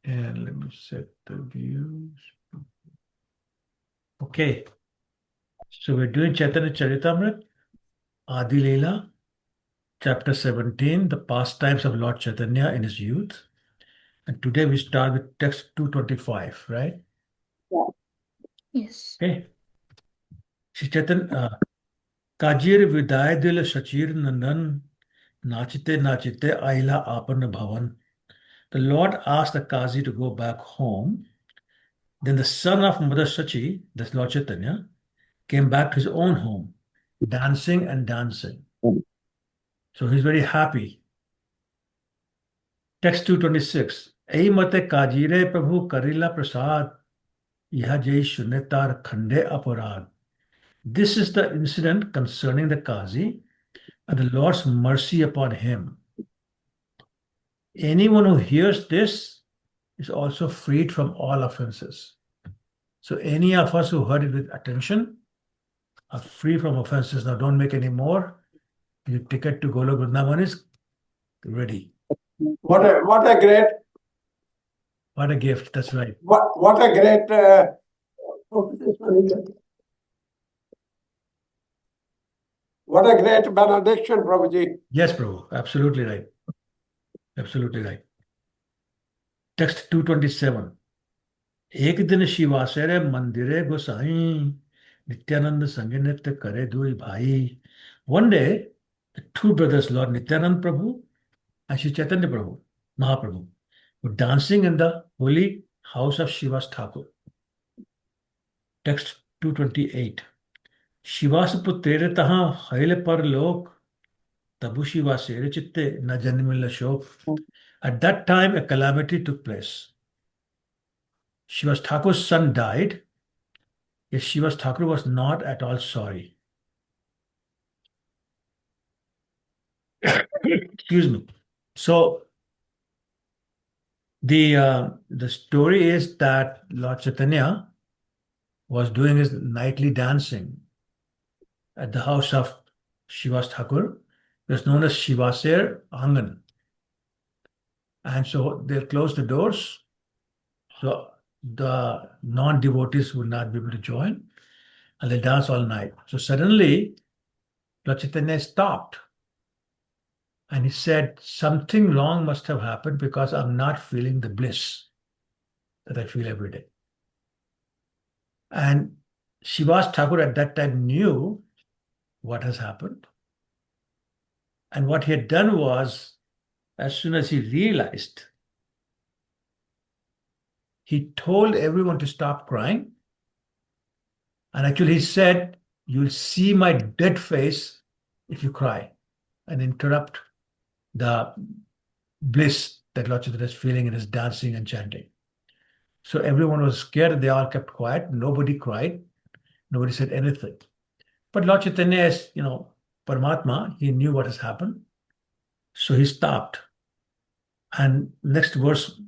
And let me set the views. Okay. So we're doing Chaitanya Charitamrita, Adi Lila, chapter 17, the pastimes of Lord Chaitanya in his youth. And today we start with text 225, right? Yeah. Yes. Okay. Shri Chaitanya, Kajir Vidai Dil Shachir Nandan, Nachite Nachite Aila Apan Bhavan. The Lord asked the Kazi to go back home. Then the son of Mother Sachi, that's Lord Chaitanya, came back to his own home, dancing and dancing. So he's very happy. Text 226. Ei mate kajire prabhu karila prasad, yaha jai shunetar khande aparad. This is the incident concerning the Qazi and the Lord's mercy upon him. Anyone who hears this is also freed from all offenses. So any of us who heard it with attention are free from offenses. Now don't make any more. Your ticket to Golok Vrindavan is ready. What a great What a gift. That's right. what a great what a great benediction, Prabhuji. Yes, Prabhu. Absolutely right. Absolutely right. Text 227. एक दिन शिवासेरे मंदिरे गोसाई Nityanand संगे नृत्य करे दुई भाई. One day, the two brothers, Lord Nityanand Prabhu and Sri Chaitanya Prabhu, Mahaprabhu, were dancing in the holy house of Shiva's Thakur. Text 228. Shivas putrere taha haile par lok, tabu Shivasere chitte na janmilla shok. At that time, a calamity took place. Shiva's Thakur's son died, yet Shiva's Thakur was not at all sorry. Excuse me. So the story is that Lord Chaitanya was doing his nightly dancing at the house of Shiva's Thakur. It was known as Shivaser Angan. And so they closed the doors, so the non-devotees would not be able to join, and they danced all night. So suddenly, Lord Chaitanya stopped. And he said, something wrong must have happened because I'm not feeling the bliss that I feel every day. And Shivas Thakur at that time knew what has happened. And what he had done was, as soon as he realized, he told everyone to stop crying. And actually, he said, you'll see my dead face if you cry, and interrupt the bliss that Lord Chaitanya is feeling in his dancing and chanting. So everyone was scared. They all kept quiet. Nobody cried. Nobody said anything. But Lord Chaitanya is, Paramatma, he knew what has happened. So he stopped. And next verse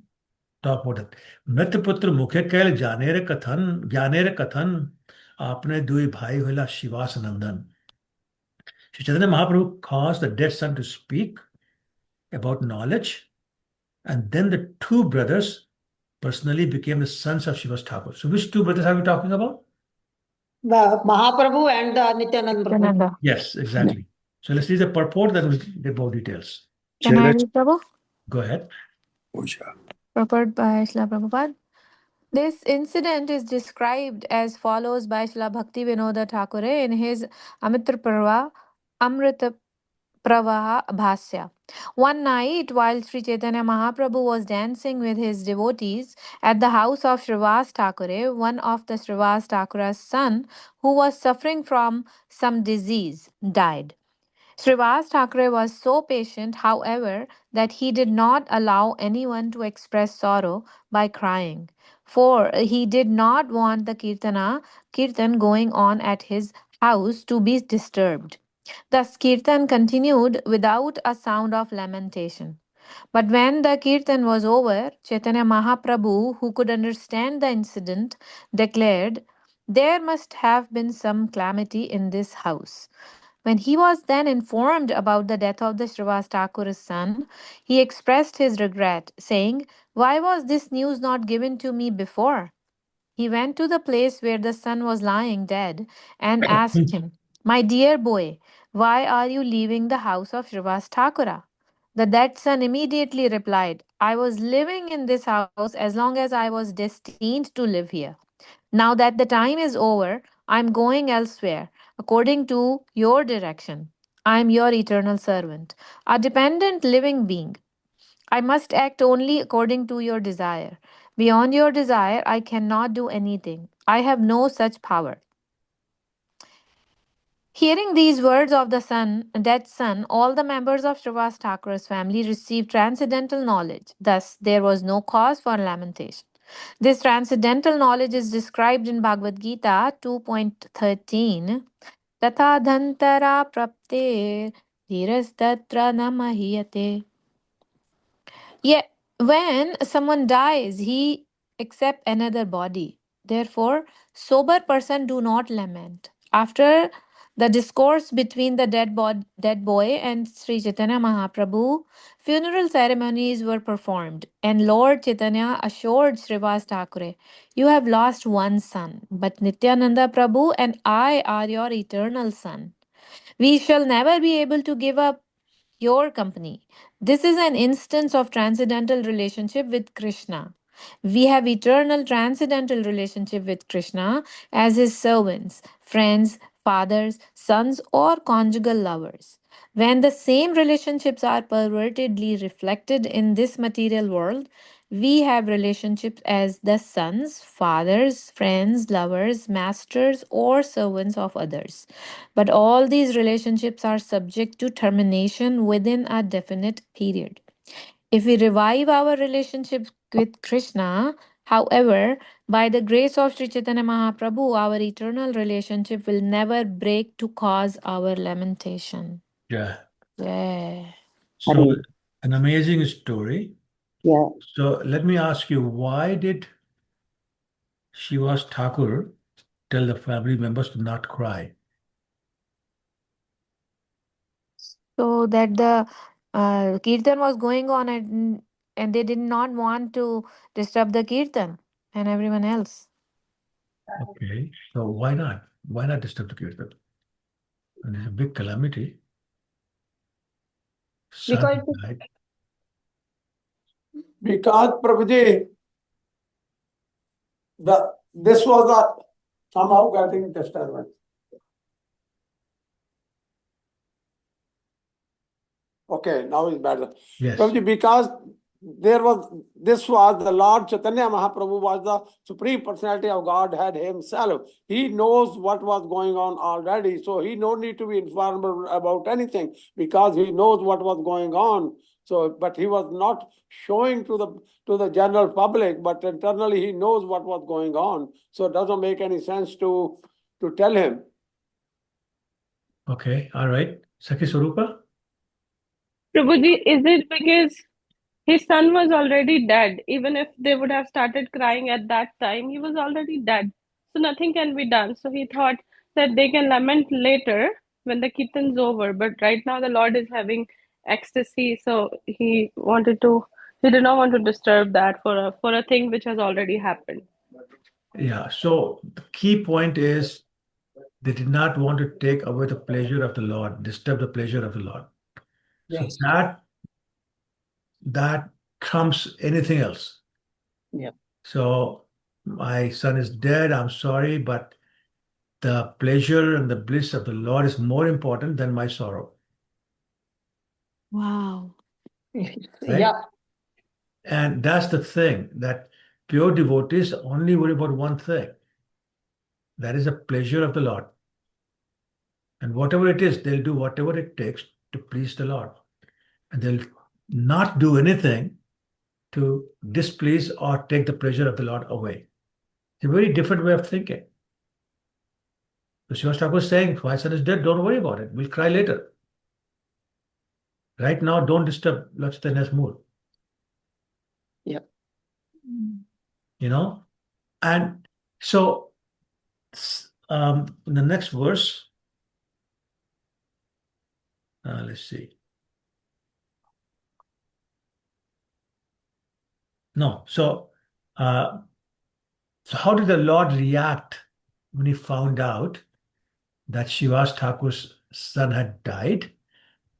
talk about it. Mrityputra mukhe kail janere kathan, apne dui bhai hoila Shivas Nandan. Sri Chaitanya Mahaprabhu caused the dead son to speak about knowledge. And then the two brothers personally became the sons of Shiva's Thakur. So which two brothers are we talking about? The Mahaprabhu and the Nityanand Prabhu. Nityananda. Yes, exactly. So let's see the purport, then we'll get more details. Can I read, Prabhu? Go ahead. Purport by Srila Prabhupada. This incident is described as follows by Srila Bhakti Vinoda Thakure in his Amrita Pravaha Bhasya. One night, while Sri Chaitanya Mahaprabhu was dancing with his devotees at the house of Srinivas Thakure, one of the Srinivas Thakura's son, who was suffering from some disease, died. Srinivas Thakure was so patient, however, that he did not allow anyone to express sorrow by crying, for he did not want the kirtan going on at his house to be disturbed. Thus, kirtan continued without a sound of lamentation. But when the kirtan was over, Chaitanya Mahaprabhu, who could understand the incident, declared, there must have been some calamity in this house. When he was then informed about the death of the Srinivas Thakur's son, he expressed his regret, saying, "Why was this news not given to me before?" He went to the place where the son was lying dead and asked him, "My dear boy, why are you leaving the house of Srinivas Thakura?" The dead son immediately replied, "I was living in this house as long as I was destined to live here. Now that the time is over, I am going elsewhere, according to your direction. I am your eternal servant, a dependent living being. I must act only according to your desire. Beyond your desire, I cannot do anything. I have no such power." Hearing these words of the dead son, all the members of Srinivas Thakur's family received transcendental knowledge. Thus, there was no cause for lamentation. This transcendental knowledge is described in Bhagavad Gita 2.13. Tatha dhantara prapte dhirastatra namahiyate. Yet, when someone dies, he accepts another body. Therefore, sober person do not lament. After the discourse between the dead boy and Sri Chaitanya Mahaprabhu, funeral ceremonies were performed, and Lord Chaitanya assured Srivas Thakure, "You have lost one son, but Nityananda Prabhu and I are your eternal son. We shall never be able to give up your company." This is an instance of transcendental relationship with Krishna. We have eternal transcendental relationship with Krishna as his servants, friends, fathers, sons, or conjugal lovers. When the same relationships are pervertedly reflected in this material world, we have relationships as the sons, fathers, friends, lovers, masters, or servants of others. But all these relationships are subject to termination within a definite period. If we revive our relationship with Krishna, however, by the grace of Sri Chaitanya Mahaprabhu, our eternal relationship will never break to cause our lamentation. Yeah. Yeah. So, an amazing story. Yeah. So, let me ask you, why did Srivas Thakur tell the family members to not cry? So that the kirtan was going on, and they did not want to disturb the kirtan and everyone else. Okay. So, why not? Why not disturb the kirtan? And it's a big calamity. Son Because died. Because Prabhuji, this was somehow getting disturbance. Okay, now it's better. Yes. Prabhuji, because this was the Lord Chaitanya Mahaprabhu was the Supreme Personality of Godhead himself. He knows what was going on already, so he no need to be informed about anything because he knows what was going on. So, but he was not showing to the general public, but internally he knows what was going on. So it doesn't make any sense to tell him. Okay. All right. Sakhi Swarupa? Prabhuji, is it because his son was already dead? Even if they would have started crying at that time, he was already dead. So nothing can be done. So he thought that they can lament later when the kirtan's over. But right now the Lord is having ecstasy, so he did not want to disturb that for a thing which has already happened. Yeah. So, the key point is they did not want to take away the pleasure of the Lord, disturb the pleasure of the Lord. So, yes. that trumps anything else. Yeah. So, my son is dead. I'm sorry, but the pleasure and the bliss of the Lord is more important than my sorrow. Wow. Right? Yeah. And that's the thing that pure devotees only worry about one thing. That is the pleasure of the Lord. And whatever it is, they'll do whatever it takes to please the Lord. And they'll not do anything to displease or take the pleasure of the Lord away. It's a very different way of thinking. So Srivas Thakur was saying, my son is dead, don't worry about it. We'll cry later. Right now, don't disturb Lord Chaitanya's mood. Yeah. You know? And so in the next verse, Let's see. No. So how did the Lord react when he found out that Srivas Thakur's son had died,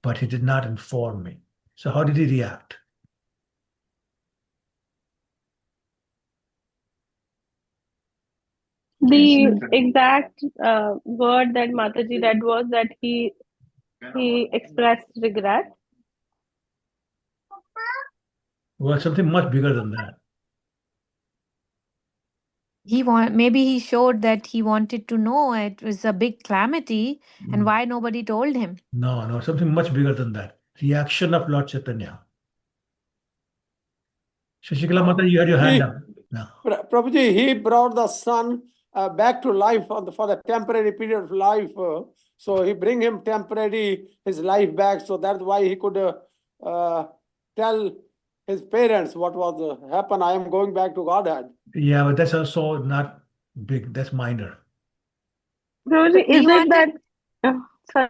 but he did not inform me? So how did he react? The exact word that Mataji read was that he expressed regret. Well, something much bigger than that. Maybe he showed that he wanted to know it was a big calamity and why nobody told him. No, something much bigger than that. Reaction of Lord Chaitanya. Shashikala Mata, you had your hand He, up. No. Prabhuji, he brought the son back to life for the temporary period of life. So he bring him temporary his life back. So that's why he could tell his parents what was happened. I am going back to Godhead. Yeah, but that's also not big. That's minor. Prabhuji, He is it wanted- that? Sorry.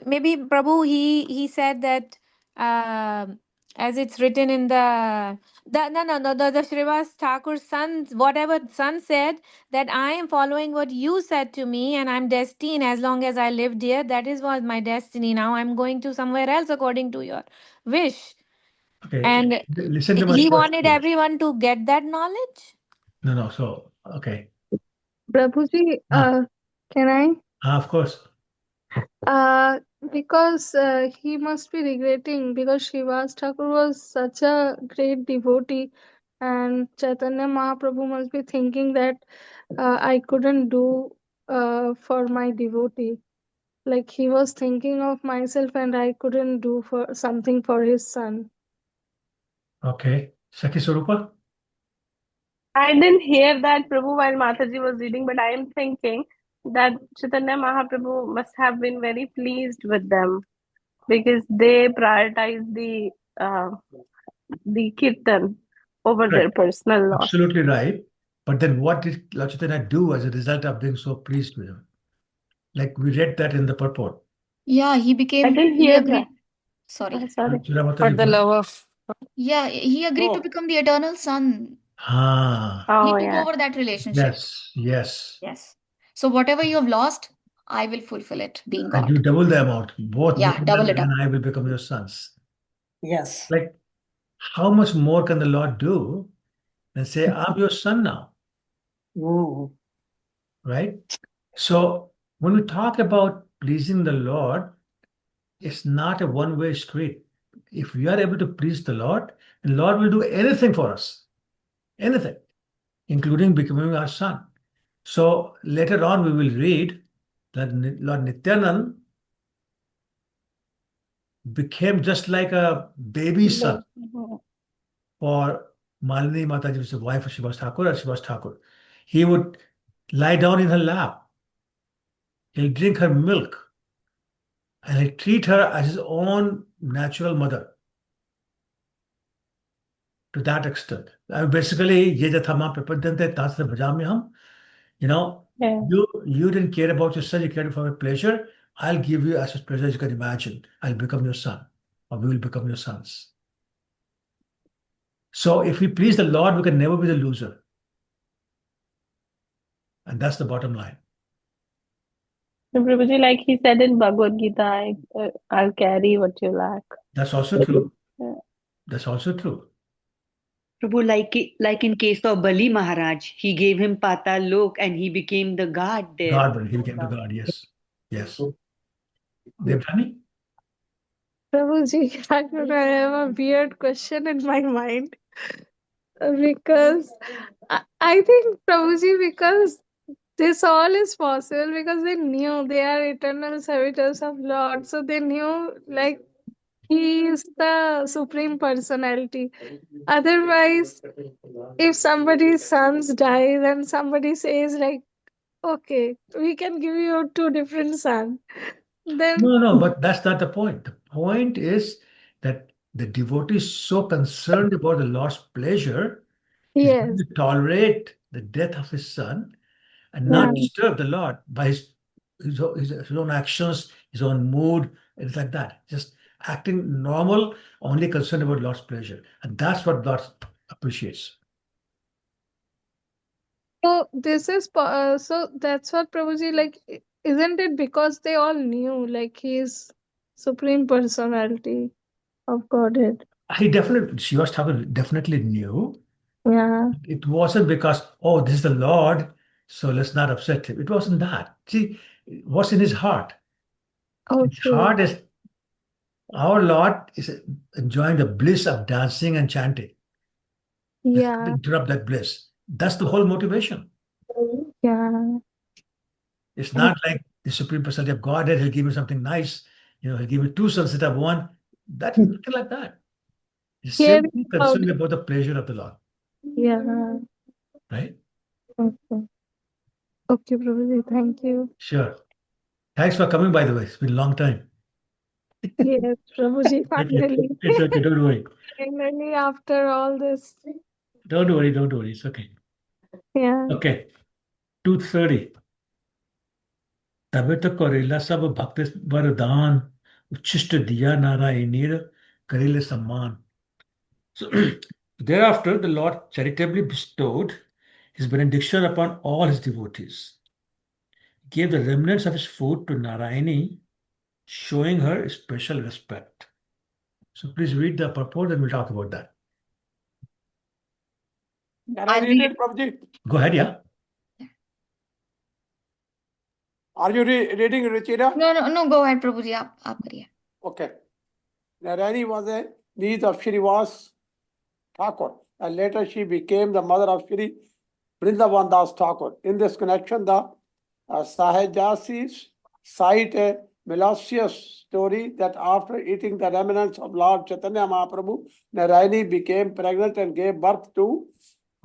Maybe Prabhu, he said that as it's written in the Srivas Thakur's son, whatever son said, that I am following what you said to me and I'm destined as long as I lived here. That is what my destiny. Now I'm going to somewhere else according to your wish. Okay, And listen to my he first wanted verse. everyone to get that knowledge. No. So, okay. Prabhuji, Ah, can I? of course. Because he must be regretting because Srivas Thakur was such a great devotee, and Chaitanya Mahaprabhu must be thinking that I couldn't do for my devotee. Like he was thinking of myself, and I couldn't do for something for his son. Okay. Sakhi Swarupa? I didn't hear that Prabhu while Mataji was reading, but I am thinking that Chaitanya Mahaprabhu must have been very pleased with them because they prioritize the kirtan over their Correct. personal loss. Absolutely right. But then what did Lord Chaitanya do as a result of being so pleased with him? Like we read that in the purport. Yeah, he I became, didn't he hear agreed. that. Sorry. Sorry. Sudha For Mataji, the go ahead. love of. Yeah, he agreed to No, become the eternal son. Ah, He Oh, took yeah. over that relationship. yes. Yes. So whatever you have lost, I will fulfill it, being And you God. double the amount. Both Yeah, double Nityanand it up. and I will become your sons. Yes. Like, how much more can the Lord do than say, I'm your son now, Mm. right? So when we talk about pleasing the Lord, it's not a one-way street. If we are able to please the Lord will do anything for us, anything, including becoming our son. So later on, we will read that Lord Nityanand became just like a baby son for Malini Mataji, which is the wife of Srivas Thakur and Srivas Thakur. He would lie down in her lap. He'll drink her milk and he'll treat her as his own natural mother to that extent. Basically, ye jathama prapadyante tasya bhajamyaham. You know, Yeah. you didn't care about your son, you cared for my pleasure. I'll give you as much pleasure as you can imagine. I'll become your son, or we will become your sons. So if we please the Lord, we can never be the loser. And that's the bottom line. So, Prabhuji, like he said in Bhagavad Gita, I'll carry what you lack. That's also true. Yeah. That's also true. Prabhu, like in case of Bali Maharaj, he gave him Patal Lok and he became the god there. God, when he became the God, yes. Devdani? Prabhuji, I have a weird question in my mind because I think Prabhuji, because this all is possible because they knew they are eternal servitors of Lord. So they knew like he is the supreme personality. Otherwise, if somebody's sons die, then somebody says like, okay, we can give you two different sons. Then No, but that's not the point. The point is that the devotee is so concerned about the Lord's pleasure, he's going yes, to tolerate the death of his son and not yeah, disturb the Lord by his own actions, his own mood, It's like that, just acting normal, only concerned about Lord's pleasure. And that's what God appreciates. So this is so that's what Prabhuji, like, isn't it because they all knew like he's supreme personality of Godhead? Srivas Thakur definitely knew. Yeah. It wasn't because, oh, this is the Lord, so let's not upset him. It wasn't that. See, what's in his heart? His Okay. heart is, our Lord is enjoying the bliss of dancing and chanting. Let's not Yeah. interrupt that bliss. That's the whole motivation. Yeah. It's not like the Supreme Personality of Godhead, he'll give me something nice. He'll give me two sons instead of one. That's nothing like that. He's Caring simply about. concerned about the pleasure of the Lord, Yeah. right? Okay. Okay, Prabhuji, thank you. Sure. Thanks for coming, by the way. It's been a long time. Yes, Prabhuji, Okay. finally. It's okay. Don't worry. Finally, after all this. Don't worry. Don't worry. It's okay. Yeah. Okay. 230. तबे तो करेला सब भक्त वरदान उच्छिष्ट दिया नारायणीर करेले सम्मान. So thereafter, the Lord charitably bestowed his benediction upon all his devotees, gave the remnants of his food to Narayani, showing her special respect. So please read the purport and we'll talk about that. Can I I'll read read. it, Prabhuji? Go ahead, yeah. Are you reading, Ruchira? No, go ahead, Prabhuji. आप करिए. Okay. Narayani was a niece of Srinivas Thakur, and later she became the mother of Shri Vrindavan Das Thakur. In this connection, the Sahajasis cite a malicious story that after eating the remnants of Lord Chaitanya Mahaprabhu, Narayani became pregnant and gave birth to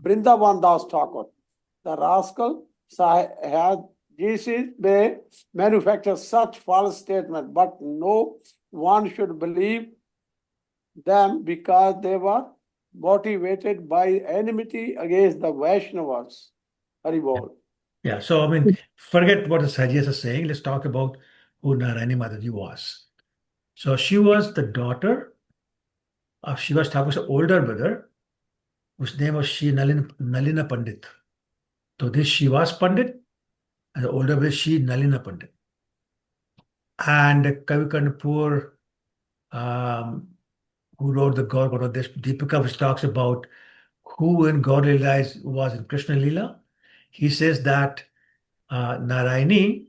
Vrindavan Das Thakur. The rascal Sahajasis may manufacture such false statements, but no one should believe them because they were motivated by enmity against the Vaishnavas. Haribol. Yeah, so I mean, forget what the Sajas are saying. Let's talk about who Narayani Mataji was. So she was the daughter of Srivas Thakur's older brother, whose name was Shri Nalina Pandit. So this Srivas Pandit and the older brother Shri Nalina Pandit. And Kavi Karnapur, who wrote the God, this Deepika, which talks about who in God Lila was in Krishna Lila. He says that Narayani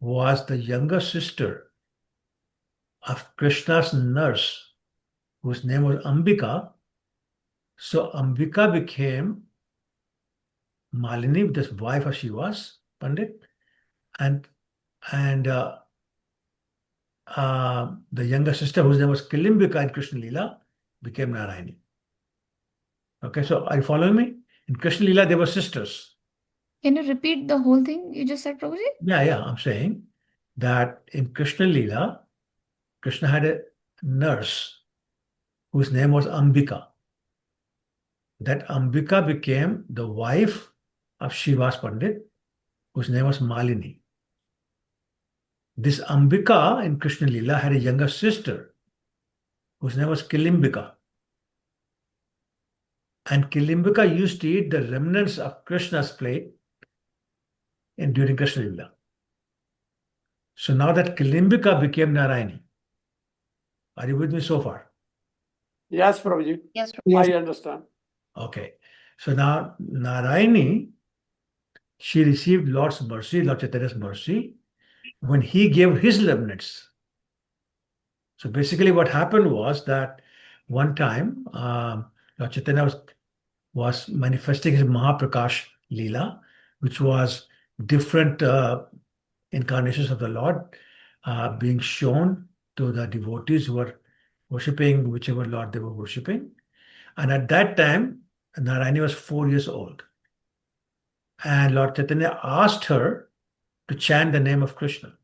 was the younger sister of Krishna's nurse, whose name was Ambika. So Ambika became Malini, the wife of Shivas Pandit, and the younger sister, whose name was Kilimbika in Krishna Lila, became Narayani. Okay, so are you following me? In Krishna Lila, they were sisters. Can you repeat the whole thing you just said, Prabhuji? Yeah, I'm saying that in Krishna Lila, Krishna had a nurse whose name was Ambika. That Ambika became the wife of Shivas Pandit, whose name was Malini. This Ambika in Krishna Lila had a younger sister, whose name was Kilimbika. And Kilimbika used to eat the remnants of Krishna's plate during Krishna Lila. So now that Kilimbika became Narayani. Are you with me so far? Yes, Prabhuji. Yes, Prabhuji. I understand. Okay. So now Narayani, she received Lord's mercy, Lord Chaitanya's mercy, when he gave his remnants. So basically what happened was that one time Lord Chaitanya was manifesting his Mahaprakash Lila, which was different incarnations of the Lord being shown to the devotees who were worshipping whichever Lord they were worshipping. And at that time, Narayani was 4 years old. And Lord Chaitanya asked her to chant the name of Krishna.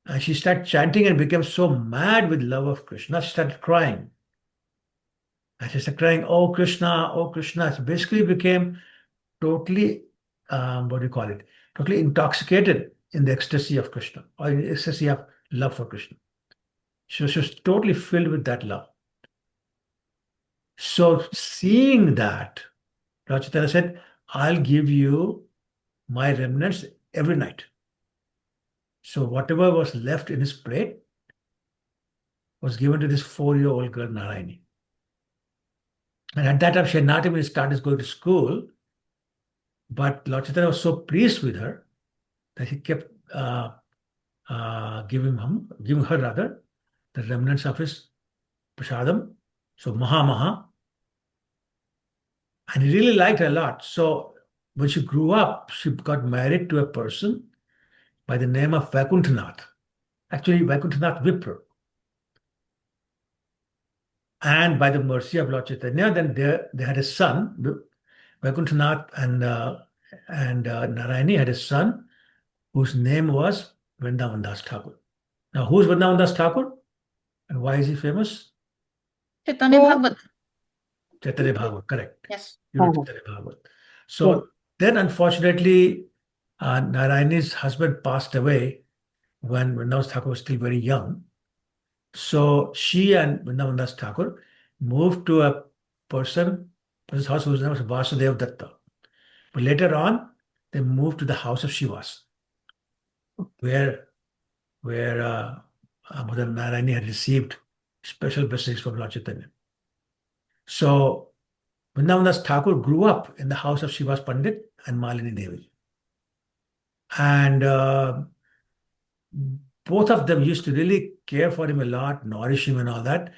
And she started chanting and became so mad with love of Krishna, she started crying. And she started crying, oh Krishna, oh Krishna. She basically became totally, totally intoxicated in the ecstasy of Krishna, or in the ecstasy of love for Krishna. She was totally filled with that love. So seeing that, Lord Chaitanya said, I'll give you my remnants every night. So whatever was left in his plate was given to this 4-year-old girl, Narayani. And at that time, she had not even started going to school. But Lord Chaitanya was so pleased with her that he kept giving her rather the remnants of his prasadam, so Maha. And he really liked her a lot. So when she grew up, she got married to a person by the name of Vaikuntanath. Actually, Vaikuntanath Vipra. And by the mercy of Lord Chaitanya, then they had a son. Vaikuntanath and Narayani had a son whose name was Vrindavan Das Thakur. Now, who's Vrindavan Das Thakur? And why is he famous? Chaitanya Bhagavat. Chaitanya Bhagavat, correct. Yes. You know Chaitanya Bhagavat. So then, unfortunately, Narayani's husband passed away when Vrindavan Thakur was still very young. So she and Vrindavan Das Thakur moved to a person's house whose name was Vasudev Datta. But later on, they moved to the house of Shivas, where Mother Narayani had received special blessings from Lord Chaitanya. So Vrindavan Das Thakur grew up in the house of Srinivas Pandit and Malini Devi. And both of them used to really care for him a lot, nourish him and all that.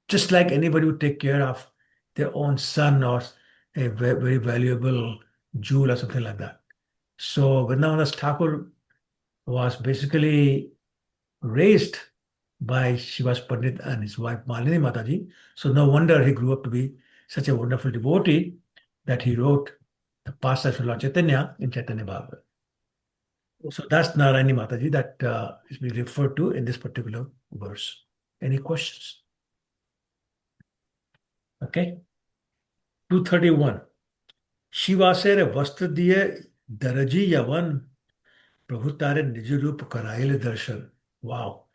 Just like anybody would take care of their own son or a very valuable jewel or something like that. So Vrindavan Das Thakur was basically raised by Srinivas Pandit and his wife Malini Mataji. So no wonder he grew up to be such a wonderful devotee that he wrote the pastimes of Lord Chaitanya in Chaitanya Bhagavat. So that's Narayani Mataji that is being referred to in this particular verse. Any questions? Okay. 231. Shivasere Vastra diye Daraji Yavan Prabhu Tare Nijurup Karaile Darshan. Wow.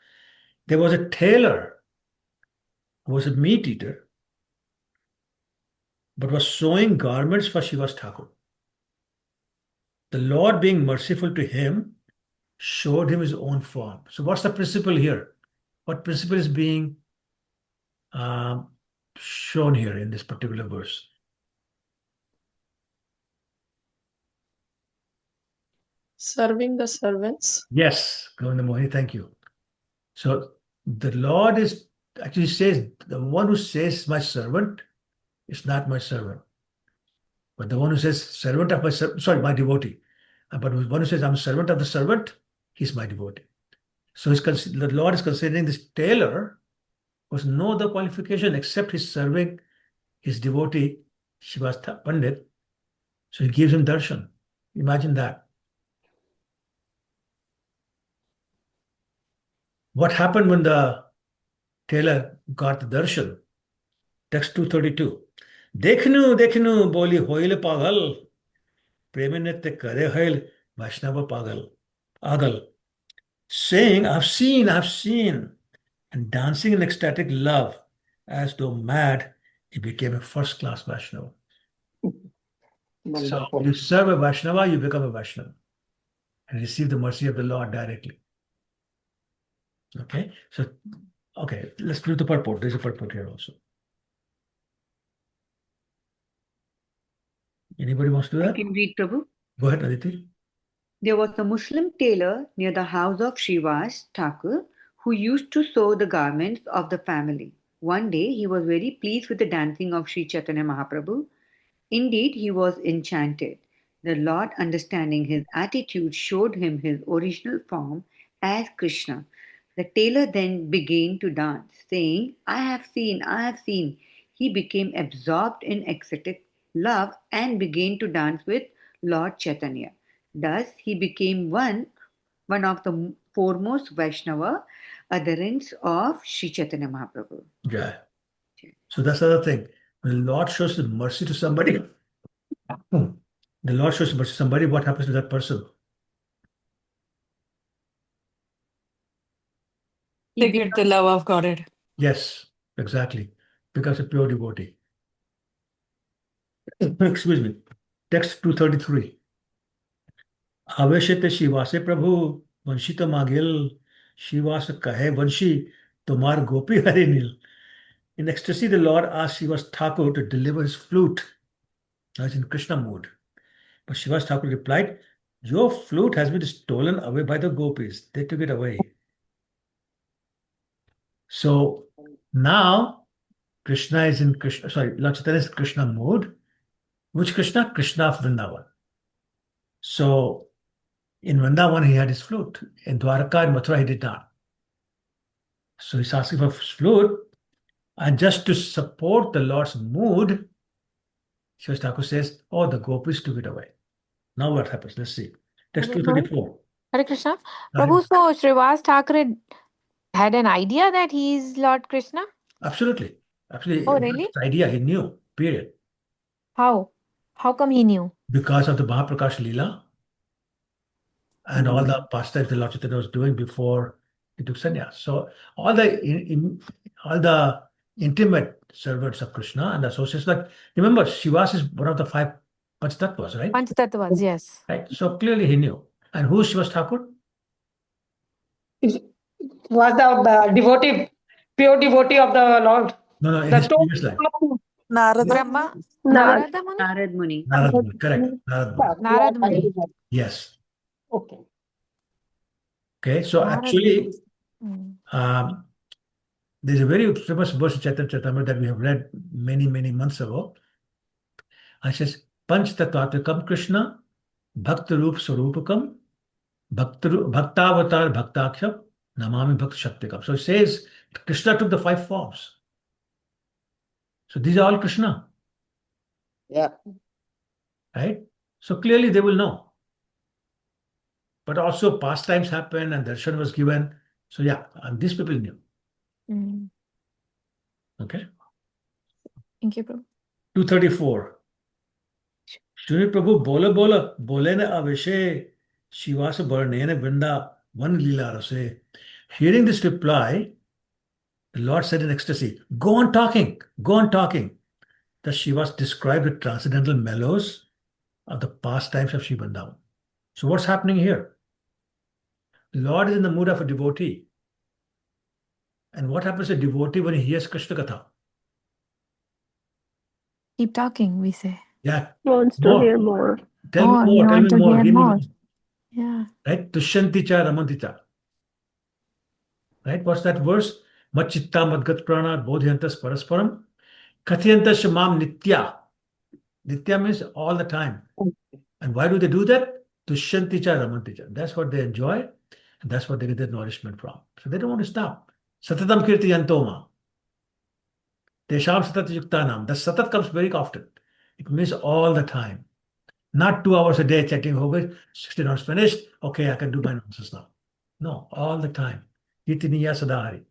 There was a tailor who was a meat eater but was sewing garments for Srinivas Thakur. The Lord, being merciful to him, showed him his own form. So what's the principle here? What principle is being shown here in this particular verse? Serving the servants. Yes, Govinda Mohini, thank you. So the Lord is actually says, the one who says my servant is not my servant. But the one who says servant of my servant, sorry, my devotee. But the one who says I'm a servant of the servant, he's my devotee. So the Lord is considering this tailor was no other qualification except his serving his devotee, Srinivas Pandit. So he gives him darshan. Imagine that. What happened when the tailor got the darshan? Text 232. Dekhnu, boli hoile pagal. Preminette kare hoil Vaishnava pagal. Agal. Saying, I've seen. And dancing in ecstatic love, as though mad, he became a first-class Vaishnava. So you serve a Vaishnava, you become a Vaishnava and receive the mercy of the Lord directly. Okay, so let's do the purport. There's a purport here also. Anybody wants to do I that? can read, Prabhu. Go ahead, Aditi. There was a Muslim tailor near the house of Srinivas Thakur who used to sew the garments of the family. One day he was very pleased with the dancing of Sri Chaitanya Mahaprabhu. Indeed, he was enchanted. The Lord, understanding his attitude, showed him his original form as Krishna. The tailor then began to dance, saying, I have seen. He became absorbed in ecstatic love and began to dance with Lord Chaitanya. Thus, he became one of the foremost Vaishnava adherents of Sri Chaitanya Mahaprabhu. Yeah. So that's the other thing. When the Lord shows mercy to somebody, what happens to that person? They get the love of God. Yes, exactly. Becomes a pure devotee. Excuse me. Text 233. Aveshete Shivase Prabhu, Vanshita Magil, Shivas Kahe Vanshi, Tomar Gopi Harinil. In ecstasy, the Lord asked Shivas Thakur to deliver his flute. I was in Krishna mood. But Shivas Thakur replied, your flute has been stolen away by the gopis. They took it away. So now Krishna is in Krishna, sorry, Lord Chaitanya is in Krishna mode. Which Krishna? Krishna of Vrindavan. So in Vrindavan, he had his flute. In Dwaraka and Mathura, he did not. So he's asking for his flute. And just to support the Lord's mood, Shivas Thakur says, oh, the gopis took it away. Now what happens? Let's see. Text 234. Hare Krishna. Prabhu, so Srinivas Thakur had an idea that he is Lord Krishna? Absolutely. Absolutely. Oh, really? This idea he knew, period. How? How come he knew? Because of the Mahaprakash Lila and all the pastimes the Lord Chaitanya was doing before he took sannyas. So all the intimate servants of Krishna and associates, like remember, Shivas is one of the 5 Panchtattvas, right? Panchtattvas, yes. Right. So clearly he knew. And who is Shivas Thakur? Was the devotee, pure devotee of the Lord. No, in The his previous life. Brahma? Narad. Narada Muni? Narad Muni. Narad Muni, correct. Narad Muni. Narad Muni. Yes. Okay. Okay, so Narad actually, Muni. there's a very famous verse in Charitamrita that we have read many, many months ago. And it says, Panch Tattvatikam Krishna, Bhakta Roop Sarupakam, Bhaktavatar Bhaktakshap, Namami Bhakt Shaktikam. So it says Krishna took the 5 forms. So these are all Krishna. Yeah. Right? So clearly they will know. But also pastimes happened and darshan was given. So yeah, and these people knew. Okay. Thank you, Prabhu. 234. Shuni Prabhu bola bolene aveshe Shivasa Barnene Vrinda one Lila Rase. Hearing this reply, the Lord said in ecstasy, go on talking, go on talking. The Shivas described the transcendental mellows of the pastimes of Shivandavan. So what's happening here? The Lord is in the mood of a devotee. And what happens to a devotee when he hears Krishna Katha? Keep talking, we say. Yeah. Wants to hear more. Tell me You more, tell want me to more, hear give me more. more. Yeah. Right? Tushyanti cha ramanti cha. Right? What's that verse? Machitta madgat prana bodhyantas parasparam. Katyantas mam nitya. Nitya means all the time. And why do they do that? Tushyanti cha ramanti cha. That's what they enjoy. And that's what they get their nourishment from. So they don't want to stop. Satatam kirti yantoma. Tesham satat yuktanam. The satat comes very often. It means all the time. Not 2 hours a day checking over, 16 hours finished. Okay, I can do my nonsense now. No, all the time. Yitiniya sadahari.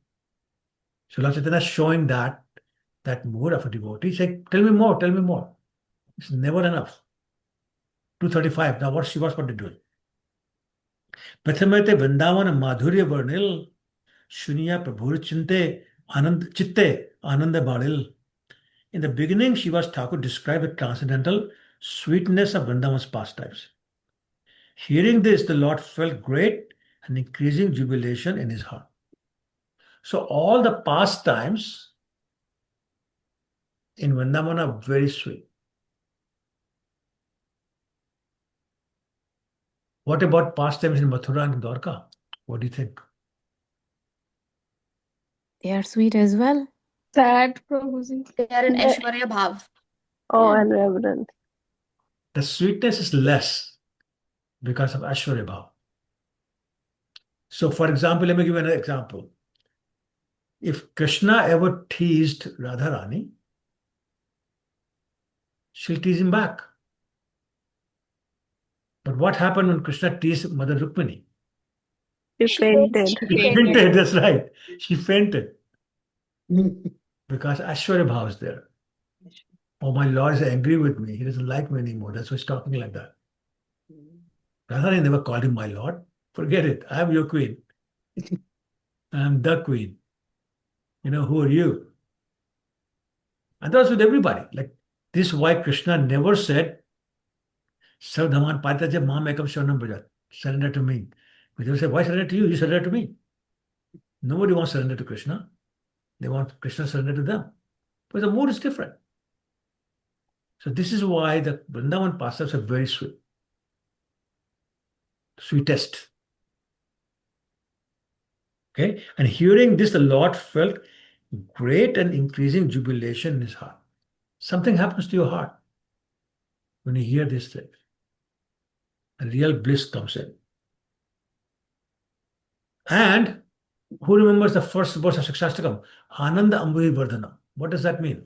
So Lord Chaitanya is showing that mood of a devotee. Say, tell me more, tell me more. It's never enough. 235. Now what's Srinivas Pandit doing? Prathamete Vrindavan Madhurya Varnil Shuniya Prabhur Chinte Anand Chitte Ananda Badil. In the beginning, Srinivas Thakur described the transcendental sweetness of Vrindavan's pastimes. Hearing this, the Lord felt great and increasing jubilation in his heart. So all the pastimes in Vrindavan are very sweet. What about pastimes in Mathura and Dwarka? What do you think? They are sweet as well. Sad, Prabhuji. They are in Aishwarya Bhav. Oh, and reverence. The sweetness is less because of Ashwarya Bhav. So, for example, let me give you another example. If Krishna ever teased Radharani, she'll tease him back. But what happened when Krishna teased Mother Rukmini? She fainted. She fainted, that's right. She fainted. Because Ashwarya Bhav is there. Oh, my Lord is angry with me. He doesn't like me anymore. That's why he's talking like that. Radharani never called him my Lord. Forget it. I am your queen. I'm the queen. Who are you? And that was with everybody. Like, this is why Krishna never said, Sarvdhaman Pataja Mam Ekam Sharanam Bhajat. Surrender to me. But they say, why surrender to you? You surrender to me. Nobody wants to surrender to Krishna. They want Krishna to surrender to them. But the mood is different. So this is why the Vrindavan pastimes are very sweet. Sweetest. Okay? And hearing this, the Lord felt great and increasing jubilation in his heart. Something happens to your heart when you hear this thing. A real bliss comes in. And who remembers the first verse of Shikshastakam? Ananda Amburi Vardhanam. What does that mean?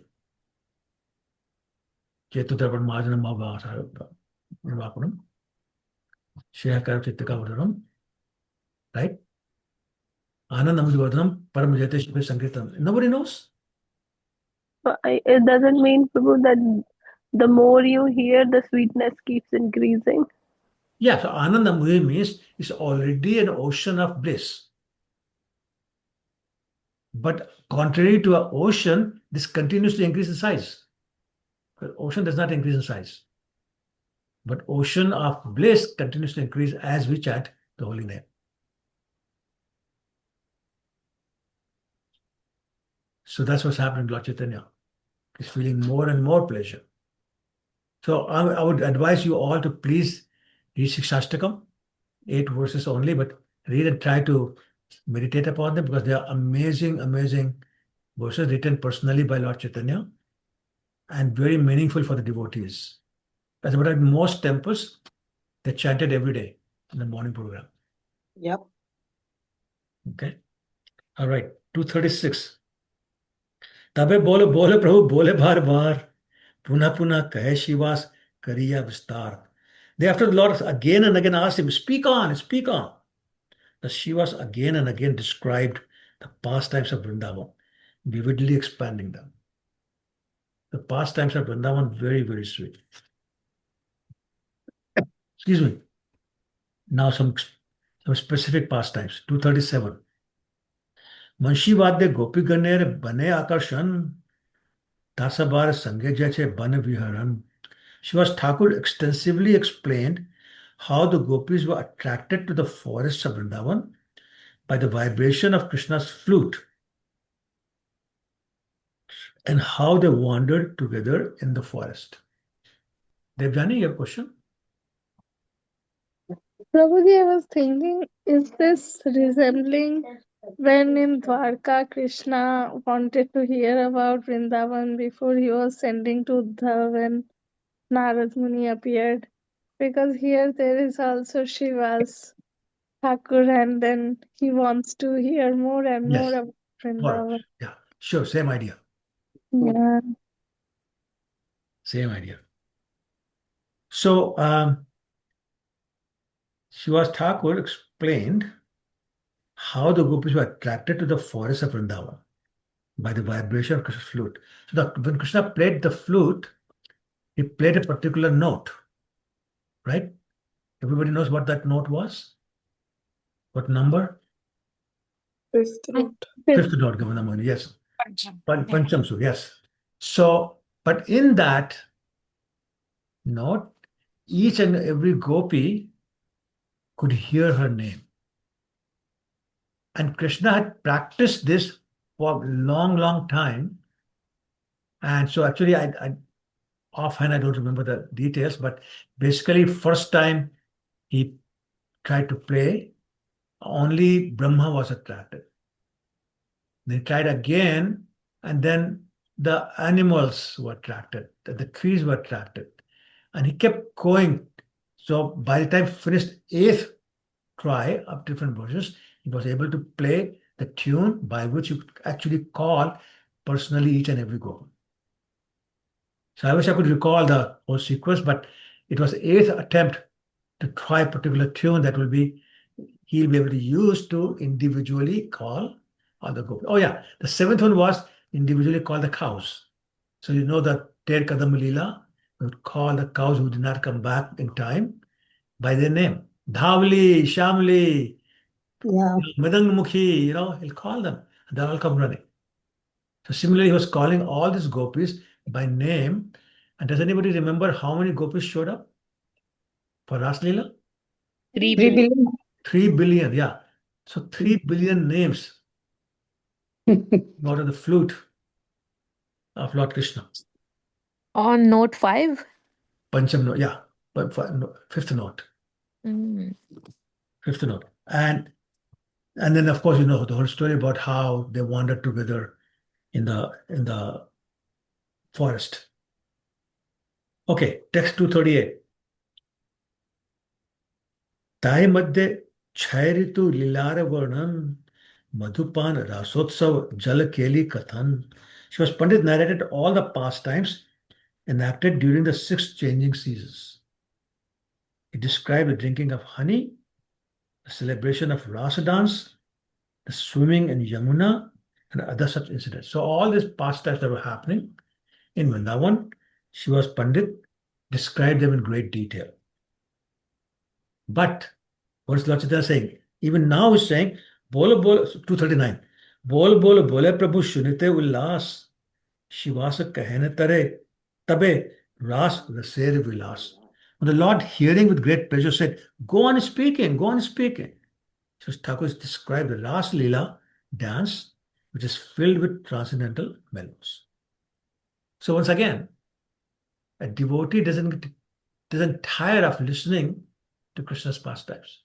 Chetutarpan Majanam Mavasaram. Shayakar Chittaka Vardhanam. Right? Ananda Amburi Vardhanam. Param Jayate Shiva Sankirtan. Nobody knows. But it doesn't mean, Prabhu, that the more you hear, the sweetness keeps increasing. Yeah, so Ananda Amburi means it's already an ocean of bliss. But contrary to an ocean, this continues to increase in size. The ocean does not increase in size. But ocean of bliss continues to increase as we chant the holy name. So that's what's happening to Lord Chaitanya. He's feeling more and more pleasure. So I would advise you all to please read Shikshastakam, 8 verses only, but read and try to meditate upon them because they are amazing, amazing verses written personally by Lord Chaitanya and very meaningful for the devotees. As a matter of fact, most temples, they chanted every day in the morning program. Yep. Okay. All right. 236. तबे बोले बोले प्रभु बोले बार बार पुनः पुनः कहे शिवास करिया विस्तार. Thereafter the Lord again and again asked him, speak on, speak on. The Shivas again and again described the pastimes of Vrindavan, vividly expanding them. The pastimes of Vrindavan, very, very sweet. Excuse me. Now some specific pastimes. 237. Manshivadya Gopiganer Bane Akarshan Dasabar Sangejache Ban Viharan. Srivas Thakur extensively explained how the gopis were attracted to the forests of Vrindavan by the vibration of Krishna's flute and how they wandered together in the forest. Devjani, your question? Prabhuji, I was thinking, is this resembling when in Dwarka Krishna wanted to hear about Vrindavan before he was sending to Uddhav when Narad Muni appeared? Because here there is also Shiva's Thakur and then he wants to hear more and Yes. more about Vrindavan. Yeah, sure, same idea. Yeah. Same idea. So, Srivas Thakur explained how the gopis were attracted to the forest of Vrindavan by the vibration of Krishna's flute. So when Krishna played the flute, he played a particular note, right? Everybody knows what that note was? What number? Fifth note. Fifth note, Gavanamani, yes. Pancham Sur, yes. So, but in that note, each and every gopi could hear her name. And Krishna had practiced this for a long, long time. And so actually, I offhand, I don't remember the details, but basically first time he tried to play, only Brahma was attracted. They tried again, and then the animals were attracted, the trees were attracted. And he kept going. So by the time he finished 8th try of different versions, he was able to play the tune by which you could actually call personally each and every gopi. So I wish I could recall the whole sequence, but it was 8th attempt to try a particular tune that will be, he'll be able to use to individually call all the gopis. Oh yeah, the 7th one was individually call the cows. So you know the Ter Kadam Lila, we would call the cows who did not come back in time by their name. Dhavli, Shamli, Yeah. Mridangmukhi, he'll call them. And they'll all come running. So similarly, he was calling all these gopis by name. And does anybody remember how many gopis showed up for Ras Leela? 3 3 billion. billion. 3 billion, yeah. So 3 billion names out of the flute of Lord Krishna. On note 5? Pancham note, yeah. Fifth note. Mm. Fifth note. And then of course the whole story about how they wandered together in the forest. Okay, text 238. ताय मध्ये क्षय ऋतु लीलार वर्णन Madhupan Rasotsav Jal Keli Kathan. Srinivas Pandit narrated all the pastimes enacted during the 6 changing seasons. He described the drinking of honey, the celebration of Rasa dance, the swimming in Yamuna, and other such incidents. So all these pastimes that were happening in Vrindavan, Srinivas Pandit described them in great detail. But what is Lord Chaitanya saying? Even now he's saying, Bolo Bolo, 239, Bolo Bolo Bole Prabhu Shunite Ullas, Shivasa Kahene Tare, Tabe Ras Raser Vilas. When the Lord, hearing with great pleasure, said, Go on speaking, go on speaking. So Thakur has described the Ras Leela dance, which is filled with transcendental melodies. So once again, a devotee doesn't tire of listening to Krishna's pastimes.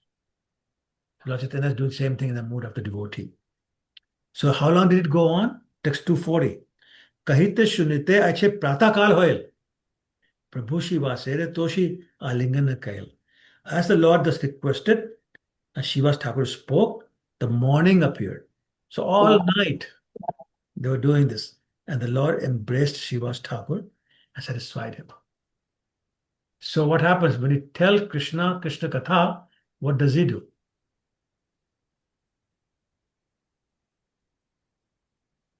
Lord Chaitanya is doing the same thing in the mood of the devotee. So how long did it go on? Text 240. Kahite shunite ache pratakal hoil. Prabhu Shiva sere toshi alingan kail. As the Lord thus requested, and Shiva's Thakur spoke, the morning appeared. So all night they were doing this. And the Lord embraced Shiva's Thakur and satisfied him. So what happens when you tell Krishna Katha, what does he do?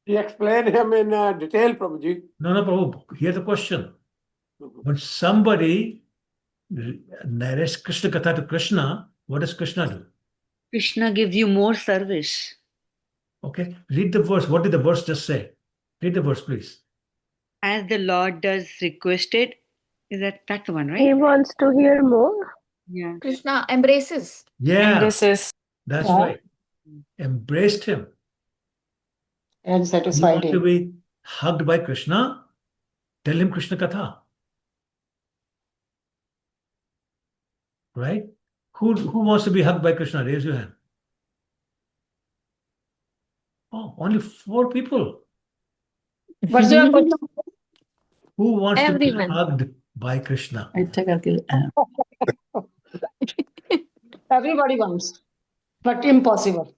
He explained him in detail, Prabhuji. No, Prabhu, here's the question. When somebody narrates Krishna Katha to Krishna, what does Krishna do? Krishna gives you more service. Okay, read the verse. What did the verse just say? Read the verse, please. As the Lord does requested, that's the one, right? He wants to hear more. Yeah. Krishna embraces. Yeah, Embraces. that's Yeah. right. Embraced him. And You satisfied want to him. be hugged by Krishna? Tell him Krishna Katha. Right? Who wants to be hugged by Krishna? Raise your hand. Oh, only 4 people. What's your question? Who wants to be Everyone. hugged by Krishna? Everybody wants, but impossible.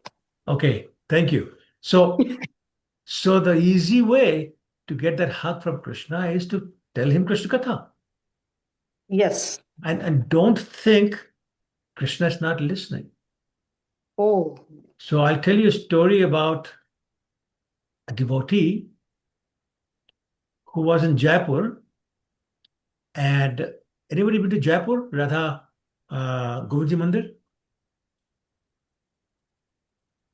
Okay, thank you. So the easy way to get that hug from Krishna is to tell him Krishna Katha. Yes. And don't think Krishna is not listening. Oh. So I'll tell you a story about a devotee who was in Jaipur. And anybody been to Jaipur, Radha Govindji Mandir?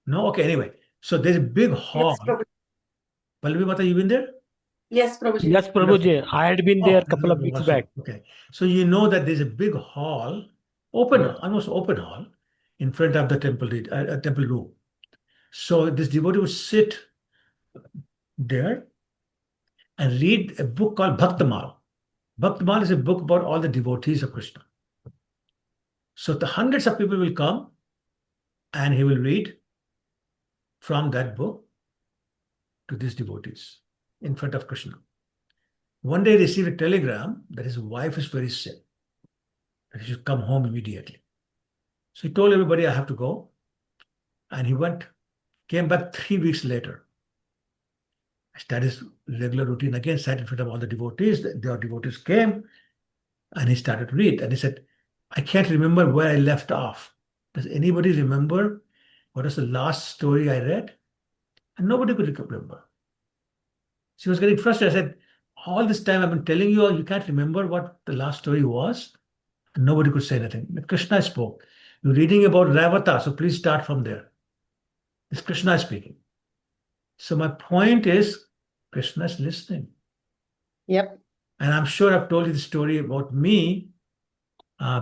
No? Okay, anyway. So there's a big hall. Yes, Prabhuji. Pallavi Mata, you been there? Yes, Prabhuji. Yes, Prabhuji. I had been there a couple of weeks awesome. back. Okay. So you know that there's a big hall, almost open hall, in front of the temple room. So this devotee would sit there and read a book called Bhaktamal. Bhaktamal is a book about all the devotees of Krishna. So the hundreds of people will come and he will read from that book to these devotees in front of Krishna. One day he received a telegram that his wife is very sick, that he should come home immediately. So he told everybody, I have to go. And he came back 3 weeks later. That is regular routine again, sat in front of all the devotees. The devotees came and he started to read. And he said, I can't remember where I left off. Does anybody remember what was the last story I read? And nobody could remember. She was getting frustrated. I said, all this time I've been telling you, you can't remember what the last story was. And nobody could say anything. But Krishna spoke. You're reading about Ravata, so please start from there. It's Krishna speaking. So my point is, Krishna is listening. Yep. And I'm sure I've told you the story about me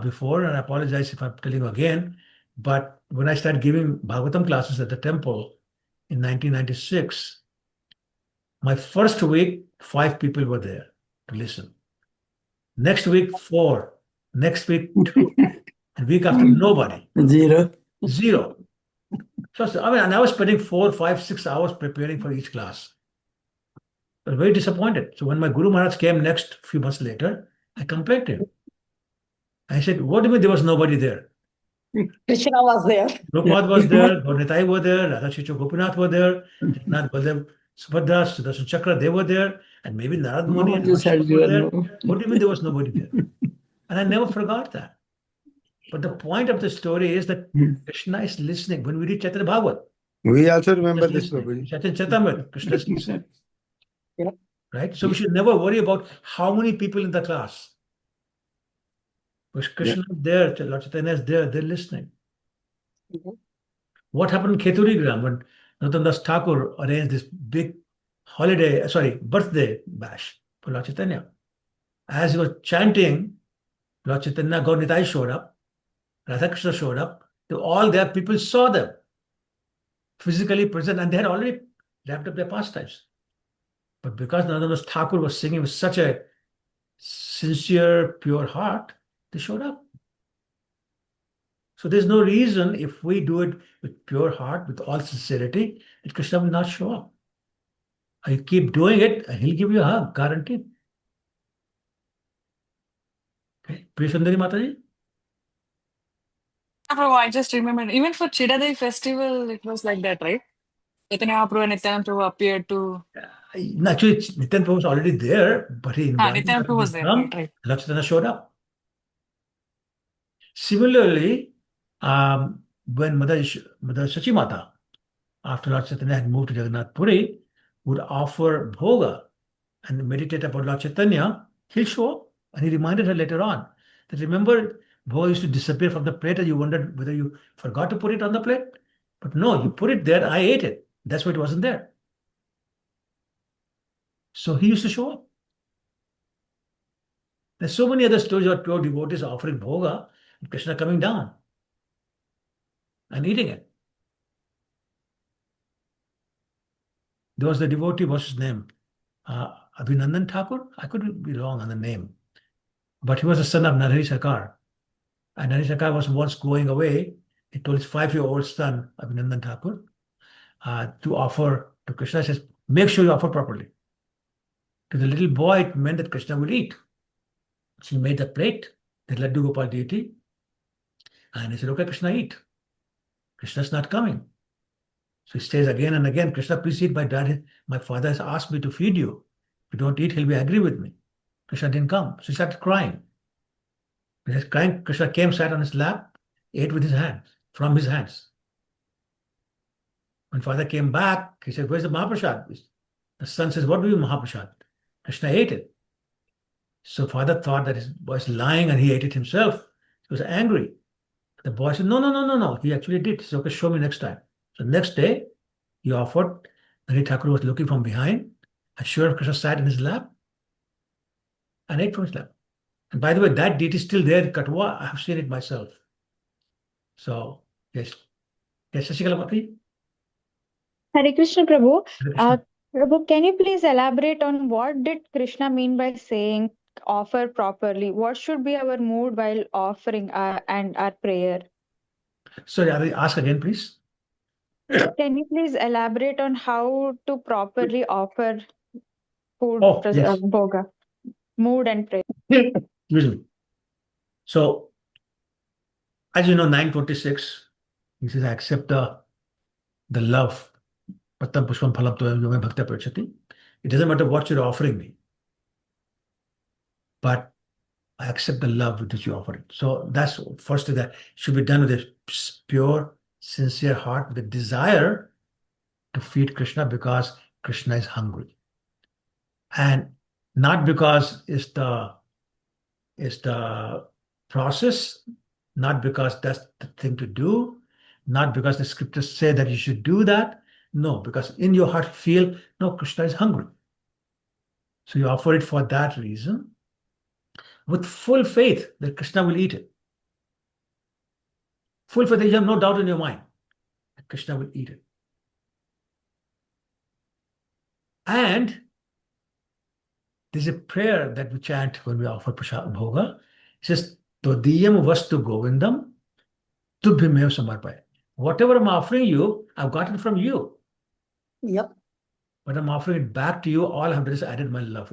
before, and I apologize if I'm telling you again. But when I started giving Bhagavatam classes at the temple in 1996, my first week, 5 people were there to listen. Next week, 4. Next week, 2. And week after, nobody. Zero. 0. So, I mean, and I was spending 4, 5, 6 hours preparing for each class. I was very disappointed. So when my Guru Maharaj came next few months later, I complained to him. I said, what do you mean there was nobody there? Krishna was there. Prabhupada was there, Lord Nityanand were there, Radha Chicho Gopinath were there, Jagannath Baldev Subhadra, Sudarshan Chakra, they were there, and maybe Narad Muni and just had Shiva were there. zero. What do you mean there was nobody there? And I never forgot that. But the point of the story is that Krishna is listening. When we read Chaitanya Bhagavat, We also remember Krishna is this, listening. Prabhuji. Chaitanya Charitamrita, Krishna is listening. Yeah. Right? So we should never worry about how many people in the class. Because Krishna is there, Lord Chaitanya is there, they're listening. Mhm. What happened in Kheturigram when Narottam Das Thakur arranged this big birthday bash for Lord Chaitanya? As he was chanting, Lord Chaitanya, Gaur Nitai showed up, Radha Krishna showed up. All their people saw them physically present, and they had already wrapped up their pastimes. But because Narottam Das Thakur was singing with such a sincere, pure heart, they showed up. So there's no reason if we do it with pure heart, with all sincerity, that Krishna will not show up. You keep doing it, and he'll give you a hug, guaranteed. Okay, Priya Sundari Mataji? Prabhu, I just remembered, even for Chidadai festival, it was like that, right? Chaitanya Mahaprabhu and Nityanand Prabhu appeared to. Actually, Nityanand Prabhu was already there, but he invited Nityanand Prabhu them was to there, come. right? Lord Chaitanya showed up. Similarly, when Mother Sachimata, after Lord Chaitanya had moved to Jagannath Puri, would offer bhoga and meditate about Lord Chaitanya, he'll show up. And he reminded her later on that remember, bhoga used to disappear from the plate and you wondered whether you forgot to put it on the plate. But no, you put it there, I ate it. That's why it wasn't there. So he used to show up. There's so many other stories of pure devotees offering bhoga and Krishna coming down and eating it. There was the devotee, what's his name? Abhinandan Thakur? I could be wrong on the name. But he was the son of Narhari Sarkar. And Narhari Sarkar was once going away. He told his 5-year-old son, Abhinandan Thakur, to offer to Krishna. He says, make sure you offer properly. To the little boy, it meant that Krishna would eat. So he made the plate, the Laddu Gopal deity, and he said, okay, Krishna, eat. Krishna's not coming. So he says again and again, Krishna, please eat. My father has asked me to feed you. If you don't eat, he'll be angry with me. Krishna didn't come. So he started crying. When he was crying, Krishna came, sat on his lap, ate with his hands, from his hands. When father came back, he said, where's the Mahaprasad? The son says, what do you Mahaprasad? Krishna ate it. So father thought that his boy was lying and he ate it himself. He was angry. The boy said, no. He actually did. He said, okay, show me next time. So next day, he offered. Hari Thakur was looking from behind. And sure, Krishna sat in his lap and ate from his lap. And by the way, that deity is still there in Katwa. I have seen it myself. So, yes. Yes, Shashikala Mati? Hare Krishna, Prabhu. Hare Krishna. Prabhu, can you please elaborate on what did Krishna mean by saying offer properly? What should be our mood while offering and our prayer? Sorry, ask again, please. Can you please elaborate on how to properly offer food, Oh, yes. bhoga, mood and prayer? Excuse me. So, as you know, 926, he says, I accept the love. Pattam pushpam phalam toyam yome bhakta prachati. It doesn't matter what you're offering me, but I accept the love with which you offer it. So that's first thing that should be done with a pure, sincere heart, with a desire to feed Krishna because Krishna is hungry. And not because it's the process not because that's the thing to do, not because the scriptures say that you should do that. No, because in your heart feel, no, Krishna is hungry. So you offer it for that reason with full faith that Krishna will eat it. Full faith that you have no doubt in your mind that Krishna will eat it. And there's a prayer that we chant when we offer Prasad Bhoga. It says, Todiyam vastu govindam tubhyamev samarpaya. Whatever I'm offering you, I've gotten from you. Yep. But I'm offering it back to you. All I've done is added my love.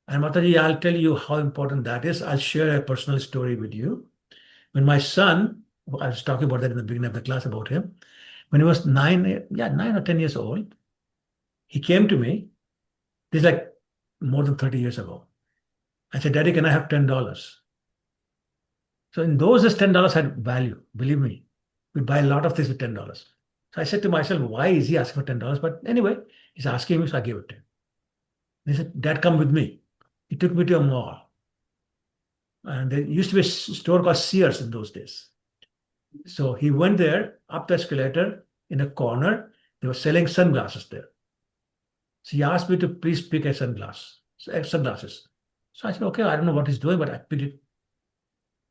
And Mataji, I'll tell you how important that is. I'll share a personal story with you. When my son, I was talking about that in the beginning of the class about him, when he was 9 or 10 years old, he came to me. This is like more than 30 years ago. I said, Daddy, can I have $10? So in those days, $10 had value. Believe me, we buy a lot of things with $10. So I said to myself, why is he asking for $10? But anyway, he's asking me, so I gave it to him. He said, Dad, come with me. He took me to a mall. And there used to be a store called Sears in those days. So he went there, up the escalator, in a corner. They were selling sunglasses there. So he asked me to please pick a sunglasses. So I said, okay, I don't know what he's doing, but I picked it.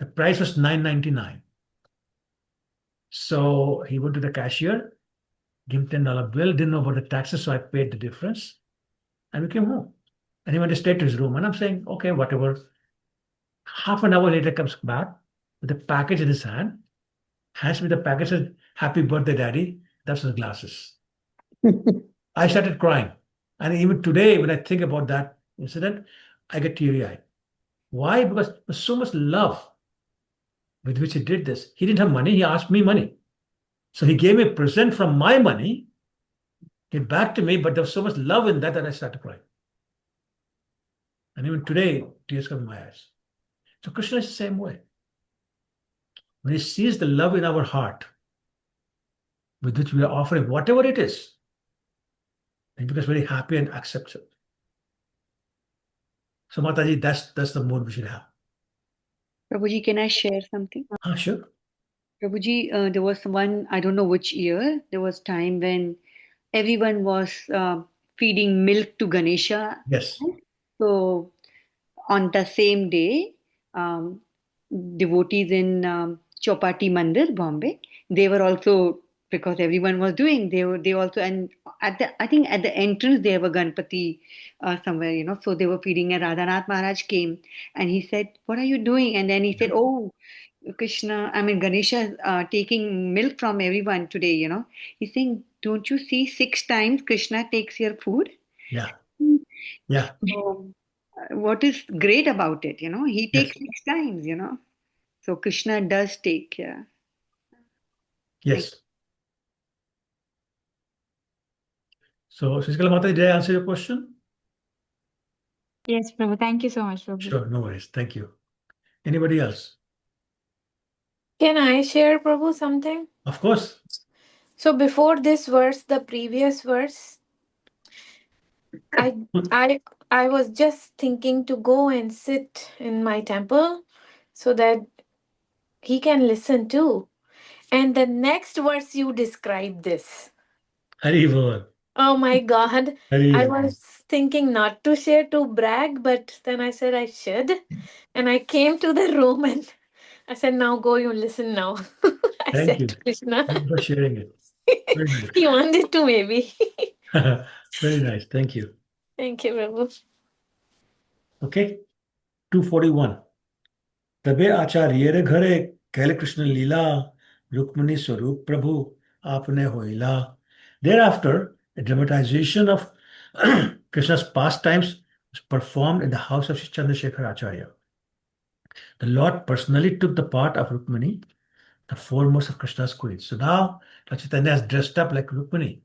The price was $9.99. So he went to the cashier, gave him $10 bill, didn't know about the taxes, so I paid the difference. And we came home. And he went straight to his room. And I'm saying, okay, whatever. Half an hour later comes back with a package in his hand, hands me the package, says, happy birthday, Daddy. That's the glasses. I started crying. And even today, when I think about that incident, I get teary-eyed. Why? Because there's so much love with which he did this. He didn't have money. He asked me money. So he gave me a present from my money, gave back to me, but there was so much love in that I started crying. And even today, tears come in my eyes. So Krishna is the same way. When he sees the love in our heart, with which we are offering whatever it is, he becomes very happy and accepts it. So Mataji, that's the mood we should have. Prabhuji, can I share something? Sure. Prabhuji, there was one, I don't know which year, there was time when everyone was feeding milk to Ganesha. Yes. So on the same day, devotees in Chopati Mandir, Bombay, they were also, because everyone was doing, they also, and I think at the entrance they have a Ganpati somewhere, so they were feeding, and Radhanath Maharaj came and he said, what are you doing? And then he said, oh, Ganesha is taking milk from everyone today, He's saying, don't you see 6 times Krishna takes your food? Yeah. Yeah. So, what is great about it, he takes Yes. 6 times, So Krishna does take, yeah. Yes. So, Shishikala Mataji, did I answer your question? Yes, Prabhu. Thank you so much, Prabhu. Sure, no worries. Thank you. Anybody else? Can I share, Prabhu, something? Of course. So before this verse, the previous verse, I was just thinking to go and sit in my temple so that he can listen too. And the next verse you describe this. Hari Bol. Oh my God. Hari I Bol. was thinking not to share to brag, but then I said I should. And I came to the room and I said, now go, you listen now. I Thank said you. to Krishna. Thank you for sharing it. Very nice. He wanted to maybe. Very nice. Thank you. Thank you, Prabhu. Okay. 241. तबे आचार्य घरे कैल कृष्ण लीला रुक्मणी स्वरूप प्रभु आपने होइला. Thereafter, a dramatization of Krishna's pastimes was performed in the house of Sri Chandrasekhar Acharya. The Lord personally took the part of Rukmani, the foremost of Krishna's queens. So now Lord Chaitanya has dressed up like Rukmani,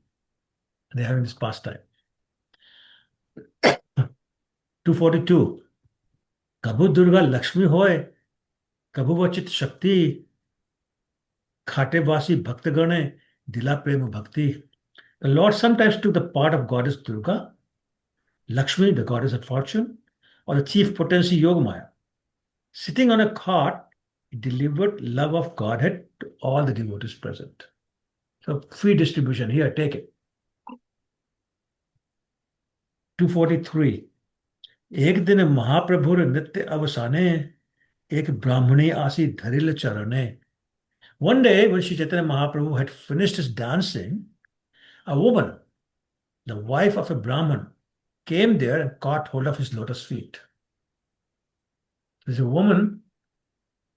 and they're having this pastime. 242. Kabhu Durga Lakshmi hoy, kabhu vachit Shakti, khate vasi bhaktagane, dila prema bhakti. The Lord sometimes took the part of goddess Durga, Lakshmi, the goddess of fortune, or the chief potency Yogamaya. Sitting on a cot, he delivered love of Godhead to all the devotees present. So free distribution. Here, take it. 243. एक दिन महाप्रभुर नित्य अवसाने एक ब्राह्मणी आसी धरिल चरणे. One day, when Sri Chaitanya Mahaprabhu had finished his dancing, a woman, the wife of a Brahman, came there and caught hold of his lotus feet. There's a woman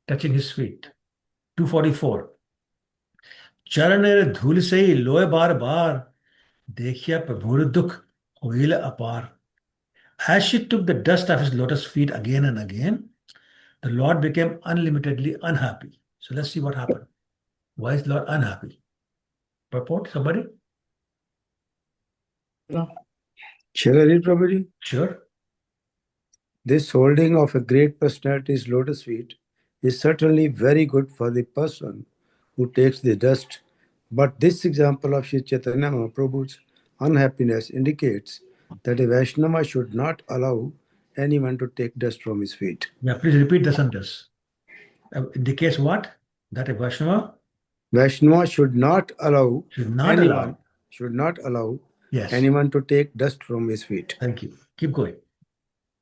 touching his feet. 244. Charaner dhul se loe bar bar, dekhya prabhur dukh hoil apar. As she took the dust of his lotus feet again and again, the Lord became unlimitedly unhappy. So let's see what happened. Why is the Lord unhappy? Purport, somebody? Shall I read, Prabhuji? Sure. This holding of a great personality's lotus feet is certainly very good for the person who takes the dust. But this example of Sri Chaitanya Mahaprabhu's unhappiness indicates that a Vaishnava should not allow anyone to take dust from his feet. Yeah, please repeat the sentence. Indicates what? That a Vaishnava Vaishnava should not allow Yes. anyone to take dust from his feet. Thank you. Keep going.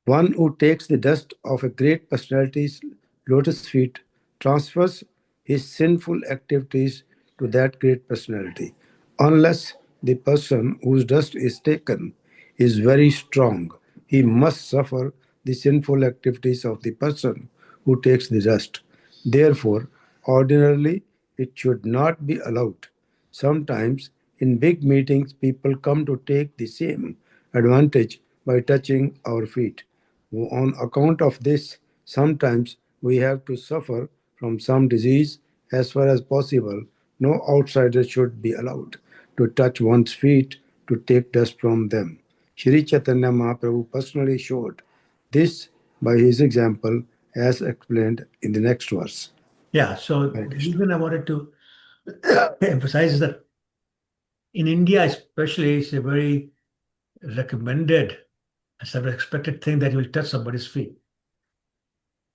One who takes the dust of a great personality's lotus feet transfers his sinful activities to that great personality. Unless the person whose dust is taken is very strong, he must suffer the sinful activities of the person who takes the dust. Therefore, ordinarily, it should not be allowed. Sometimes, in big meetings, people come to take the same advantage by touching our feet. On account of this, sometimes we have to suffer from some disease. As far as possible, no outsider should be allowed to touch one's feet to take dust from them. Shri Chaitanya Mahaprabhu personally showed this by his example, as explained in the next verse. Yeah, so the reason I wanted to emphasize is that in India, especially, it's a very recommended, it's an expected thing that you will touch somebody's feet.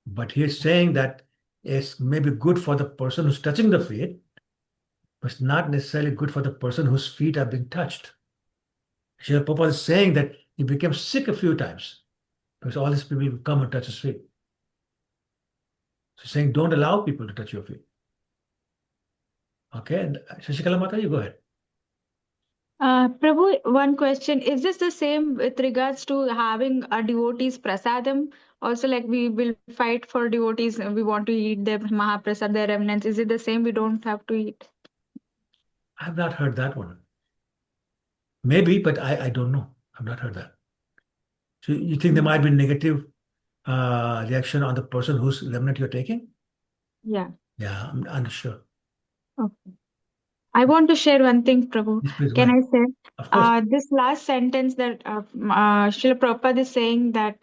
But he's saying that it's maybe good for the person who's touching the feet, but it's not necessarily good for the person whose feet are being touched. Srila Prabhupada is saying that he became sick a few times because all these people will come and touch his feet. So he's saying don't allow people to touch your feet. Okay, and Shashikala Mata, you go ahead. Prabhu, one question. Is this the same with regards to having a devotees prasadam? Also, like we will fight for devotees, we want to eat their Mahaprasad, their remnants. Is it the same? We don't have to eat? I have not heard that one. Maybe, but I don't know. I've not heard that. So you think there might be negative reaction on the person whose remnant you're taking? Yeah. Yeah, I'm unsure. Okay. I want to share one thing, Prabhu. Yes, please go Can ahead. I say? Of course. This last sentence that Srila Prabhupada is saying that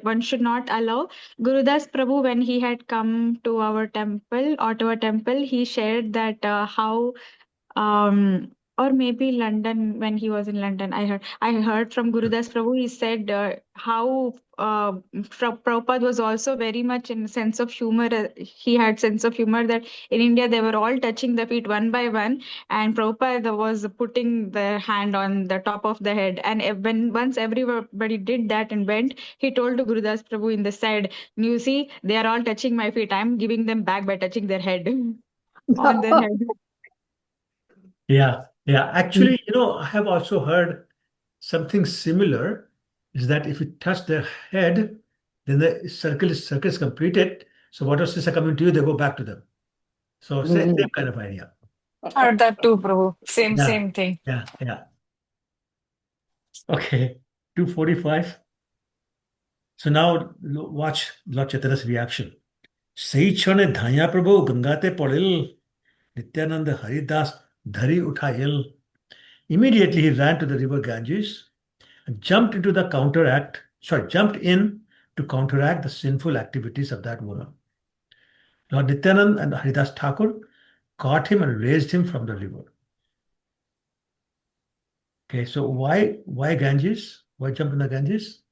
one should not allow. Gurudas Prabhu, when he had come to our temple, Ottawa temple, he shared that how or maybe London, when he was in London, I heard from Gurudas Prabhu. He said how Prabhupada was also very much in sense of humor. He had sense of humor that in India they were all touching the feet one by one, and Prabhupada was putting the hand on the top of the head. And when once everybody did that and went, he told to Gurudas Prabhu in the side, "You see, they are all touching my feet. I'm giving them back by touching their head on their head." Yeah. Actually, I have also heard something similar is that if you touch their head, then the circle is completed. So whatever sins are coming to you, they go back to them. So same kind of idea. I heard that too, Prabhu. Yeah. Same thing. Yeah. Okay. 245. So now watch Lord Chaitanya's reaction. Sei chhane dhanya prabhu gangate podil Nityanand Haridas dhari uthayil. Immediately he ran to the river Ganges and jumped in to counteract the sinful activities of that woman. Lord Nityanand and Haridas Thakur caught him and raised him from the river. Okay, so why Ganges? Why jump in the Ganges?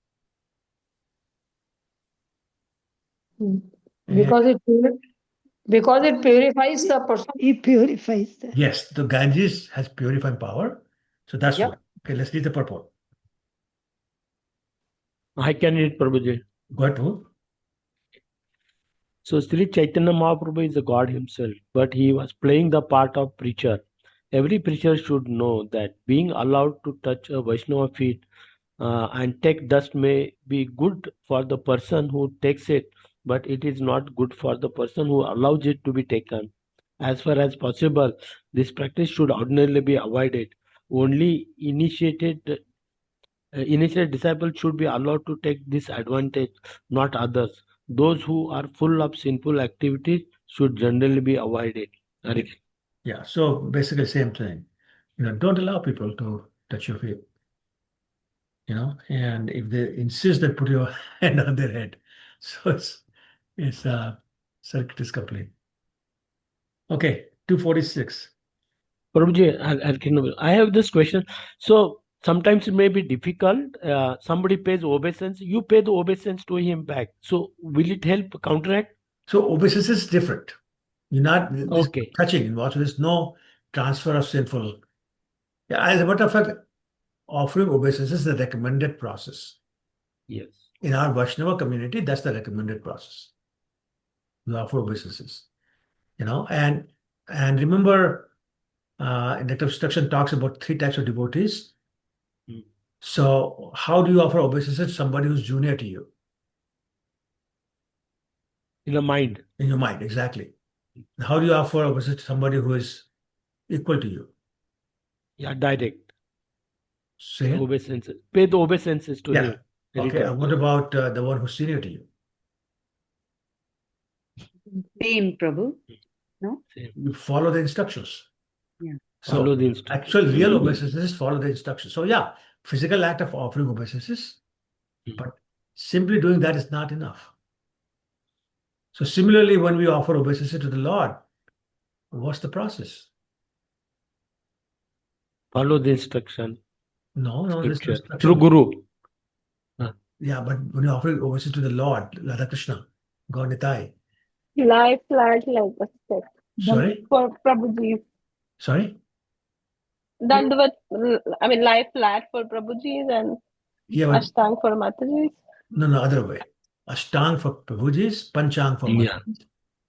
And Because it purifies the person. It purifies the. yes, the Ganges has purifying power. So that's Yep. why. Okay, let's read the purport. I can read, Prabhuji. Go ahead, Prabhu. So Sri Chaitanya Mahaprabhu is the God himself, but he was playing the part of preacher. Every preacher should know that being allowed to touch a Vaishnava feet and take dust may be good for the person who takes it, but it is not good for the person who allows it to be taken. As far as possible, this practice should ordinarily be avoided. Only initiated disciples should be allowed to take this advantage, not others. Those who are full of sinful activities should generally be avoided. Hare Yeah, so basically same thing. Don't allow people to touch your feet. And if they insist, then put your hand on their head. So it's circuit is complete. Okay, 246. Prabhuji, I have this question. So sometimes it may be difficult. Somebody pays obeisance, you pay the obeisance to him back. So will it help counteract? So obeisance is different. This Okay. touching involved. So there's no transfer of sinful. Yeah, as a matter of fact, offering obeisance is the recommended process. Yes. In our Vaishnava community, that's the recommended process. We offer obeisances. And remember, that instruction talks about 3 types of devotees. So how do you offer obeisances to somebody who's junior to you? In the mind. In your mind, exactly. How do you offer obeisance to somebody who is equal to you? Yeah, direct. Say obeisances. Pay the obeisances to him. Okay, and what about the one who's senior to you? Same, Prabhu. No? Same. You follow the instructions. Yeah. So Follow the instructions. actual real obeisances follow the instructions. So yeah, physical act of offering obeisances, but simply doing that is not enough. So similarly, when we offer obeisances to the Lord, what's the process? Follow the instruction. No, there's no Scripture. instruction. Through Guru. Yeah, but when you offer obeisance to the Lord, Radha Krishna, God Nitai. Lie flat like a stick. Sorry? For Prabhuji. Sorry? Dandavad, I mean, lie flat for Prabhuji's and Yeah, but Ashtang for Mataji's. no, other way. Ashtang for Prabhuji's, Panchang for Yeah. Mataji's.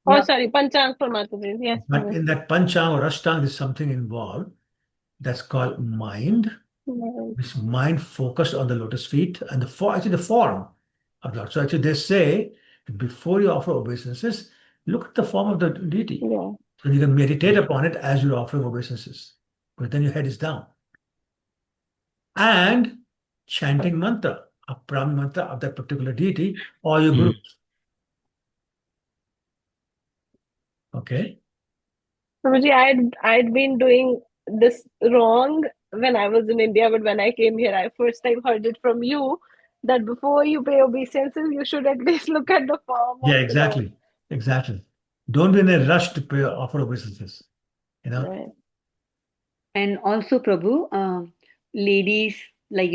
Oh, sorry, Panchang for Mataji's. Yes. But in that Panchang or Ashtang, there's something involved that's called mind, which mind focused on the lotus feet and actually the form of the Lord. So actually they say, before you offer obeisances, look at the form of the deity. Yeah. So you can meditate upon it as you're offering obeisances. But then your head is down. And chanting mantra, a Brahmi mantra of that particular deity or your guru. Okay. Prabhuji, I'd been doing this wrong when I was in India, but when I came here, I first time heard it from you that before you pay obeisances, you should at least look at the form. Yeah, exactly. Exactly. Don't be in a rush to pay offer obeisances. Right. And also, Prabhu, ladies, like,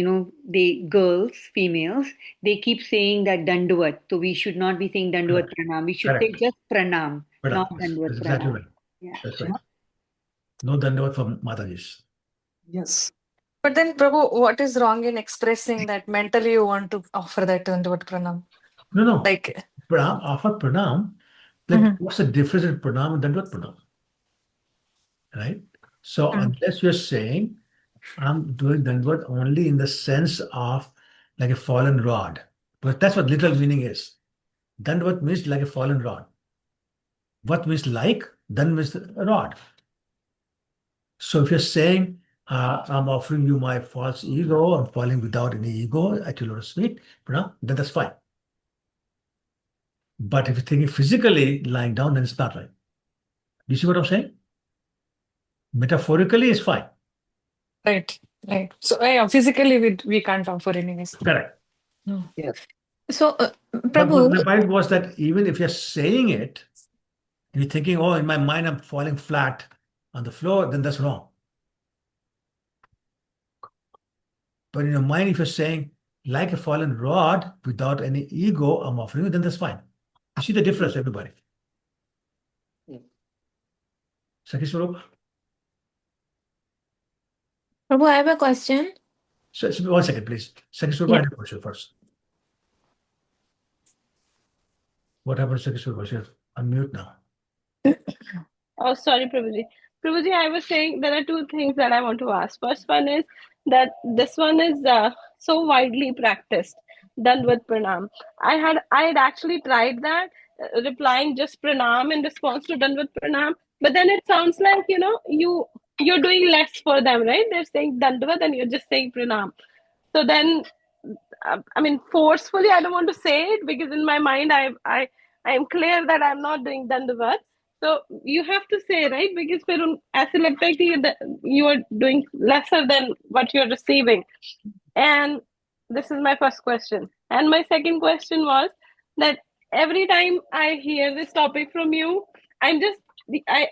girls, females, they keep saying that Dandavat. So we should not be saying Dandavat Pranam. We should say just Pranam, not Dandavat That's exactly Pranam. right. Yeah. That's right. No Dandavat for Mataji's. Yes. But then, Prabhu, what is wrong in expressing that mentally you want to offer that Dandavad Pranam? No. Like, Offer Pranam. Like, what's the difference in Pranam and Dandavat Pranam? Right? So unless you're saying, I'm doing Dandavat only in the sense of like a fallen rod. But that's what literal meaning is. Dandavat means like a fallen rod. What means like? Dan means a rod. So if you're saying, I'm offering you my false ego, I'm falling without any ego at your lotus feet, then that's fine. But if you're thinking physically lying down, then it's not right. Do you see what I'm saying? Metaphorically, it's fine. right. So, yeah, physically, we can't offer anyways. Correct. Yes. So, But Prabhu, my point was that even if you're saying it, and you're thinking, oh, in my mind, I'm falling flat on the floor, then that's wrong. But in your mind, if you're saying, like a fallen rod without any ego, I'm offering you, then that's fine. You see the difference, everybody. Yes. Sakhi Swarup? Prabhu, I have a question. So, 1 second, please. Sakhi Swarup, I Yeah. have a question first. What happened to Sakhi Swarup? She has unmute now. Oh, sorry, Prabhuji. Prabhuji, I was saying there are two things that I want to ask. First one is that this one is so widely practiced, Dandvat Pranam. I had actually tried that, replying just Pranam in response to Dandvat Pranam, but then it sounds like, you're doing less for them, right? They're saying Dandvat and you're just saying Pranam. So then, I mean, forcefully, I don't want to say it because in my mind, I am clear that I'm not doing Dandavat. So you have to say, right? Because फिर ऐसे लगता है कि you are doing lesser than what you're receiving. And this is my first question. And my second question was that every time I hear this topic from you, I'm just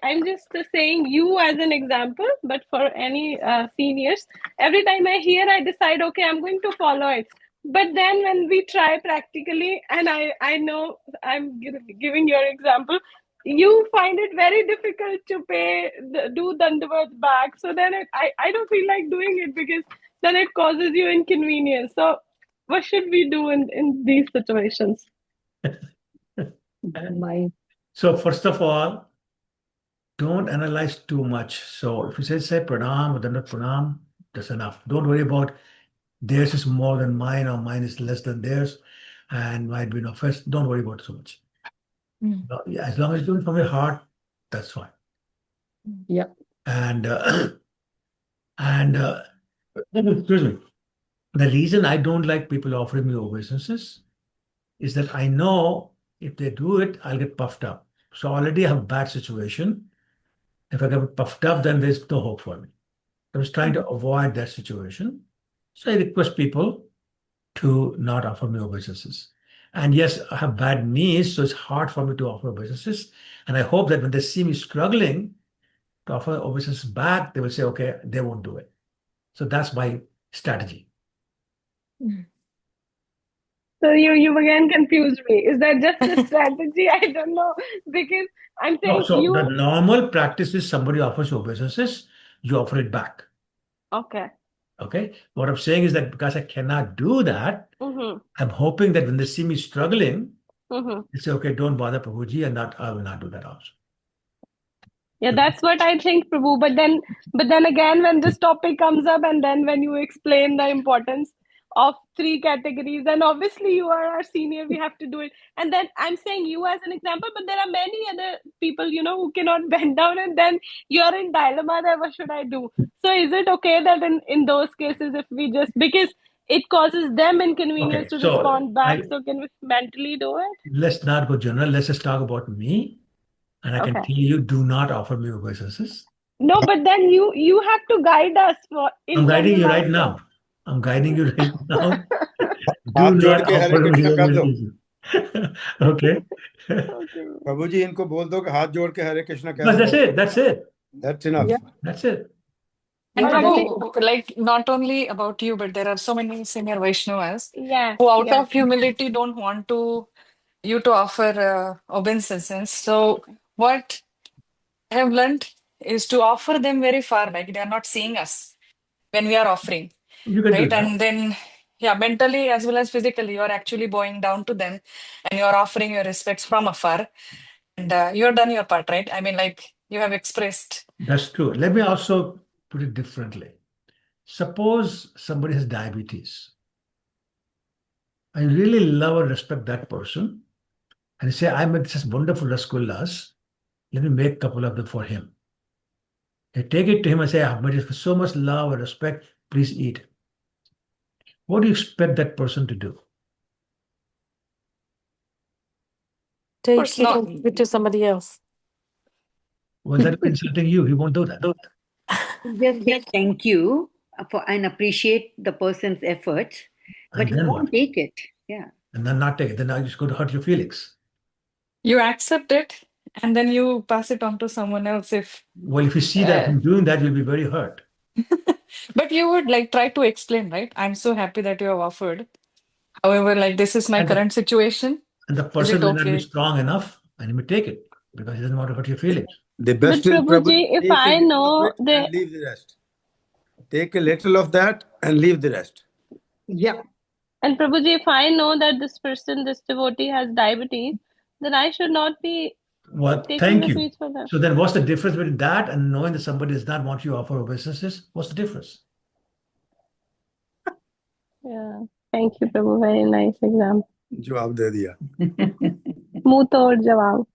I'm just saying you as an example, but for any seniors, every time I hear, I decide, okay, I'm going to follow it. But then when we try practically, and I know I'm giving your example, you find it very difficult to do Dandavat back. So then I don't feel like doing it because then it causes you inconvenience. So what should we do in these situations? So, first of all, don't analyze too much. So, if you say pranam or Dandavat pranam, that's enough. Don't worry about theirs is more than mine or mine is less than theirs and might be no first. Don't worry about it so much. As long as you do it from your heart, that's fine. Yeah. And excuse me. The reason I don't like people offering me obeisances is that I know if they do it, I'll get puffed up. So already I have a bad situation. If I get puffed up, then there's no hope for me. I was trying to avoid that situation. So I request people to not offer me obeisances. And yes, I have bad knees, so it's hard for me to offer obeisances. And I hope that when they see me struggling to offer obeisances back, they will say, okay, they won't do it. So that's my strategy. So you again confused me. Is that just a strategy? I don't know because I'm saying So you. the normal practice is somebody offers you obeisances, you offer it back. Okay. Okay. What I'm saying is that because I cannot do that, I'm hoping that when they see me struggling, they say, okay, don't bother Prabhuji, and I will not do that also. Yeah, that's what I think, Prabhu. But then again, when this topic comes up, and then when you explain the importance of three categories, and obviously you are our senior, we have to do it. And then I'm saying you as an example, but there are many other people, who cannot bend down, and then you're in dilemma that what should I do? So is it okay that in those cases, if we just because it causes them inconvenience Okay, to so respond back, so can we mentally do it? let's not go general. Let's just talk about me. And I can Okay. tell you, do not offer me obeisances. No, but then you have to guide us in I'm guiding general you right also. now. I'm guiding you right now. हाथ Do जोड़ not के हरे offer me Krishna कर दो obeisances. Okay. Okay. प्रभु जी इनको बोल दो कि हाथ जोड़ के हरे कृष्णा कह But दो that's it. That's it. That's enough. Yeah. That's it. And But Prabhu, like not only about you, but there are so many senior Vaishnavas yes, who, out yes. of humility, don't want you to offer obeisances. So what I have learned is to offer them very far, like they are not seeing us when we are offering, You can do right? that. And then, yeah, mentally as well as physically, you are actually bowing down to them and you are offering your respects from afar. And you have done your part, right? I mean, like you have expressed. That's true. Let me also put it differently. Suppose somebody has diabetes. I really love and respect that person. And say, I made such wonderful rasgullas. Let me make a couple of them for him. I take it to him and say, I've made it with so much love and respect. Please eat. What do you expect that person to do? Of course, Take it not. and give it to somebody else. Well, that is insulting you. He won't do that. Just say thank you and appreciate the person's efforts, but And he then won't what? take it. Yeah. And then not take it. Then I'm just going to hurt your feelings. You accept it and then you pass it on to someone else if Well, if you see that uh, I'm doing that, you'll be very hurt. but you would like try to explain, right? I'm so happy that you have offered. However, like this is my And current situation. And the Is person it may not be okay? strong enough and he may take it because he doesn't want to hurt your feelings. The But best is Prabhuji, Prabhuji, if take a I little of know it the and leave the rest. Take a little of that and leave the rest. Yeah. and Prabhuji, if I know that this person, this devotee has diabetes, then I should not be Well, taking thank the you. sweets for them. So then what's the difference between that and knowing that somebody does not want you to offer obeisances? What's the difference? Yeah. Thank you, Prabhu. Very nice example. जवाब दे दिया. मुंह तोड़ जवाब.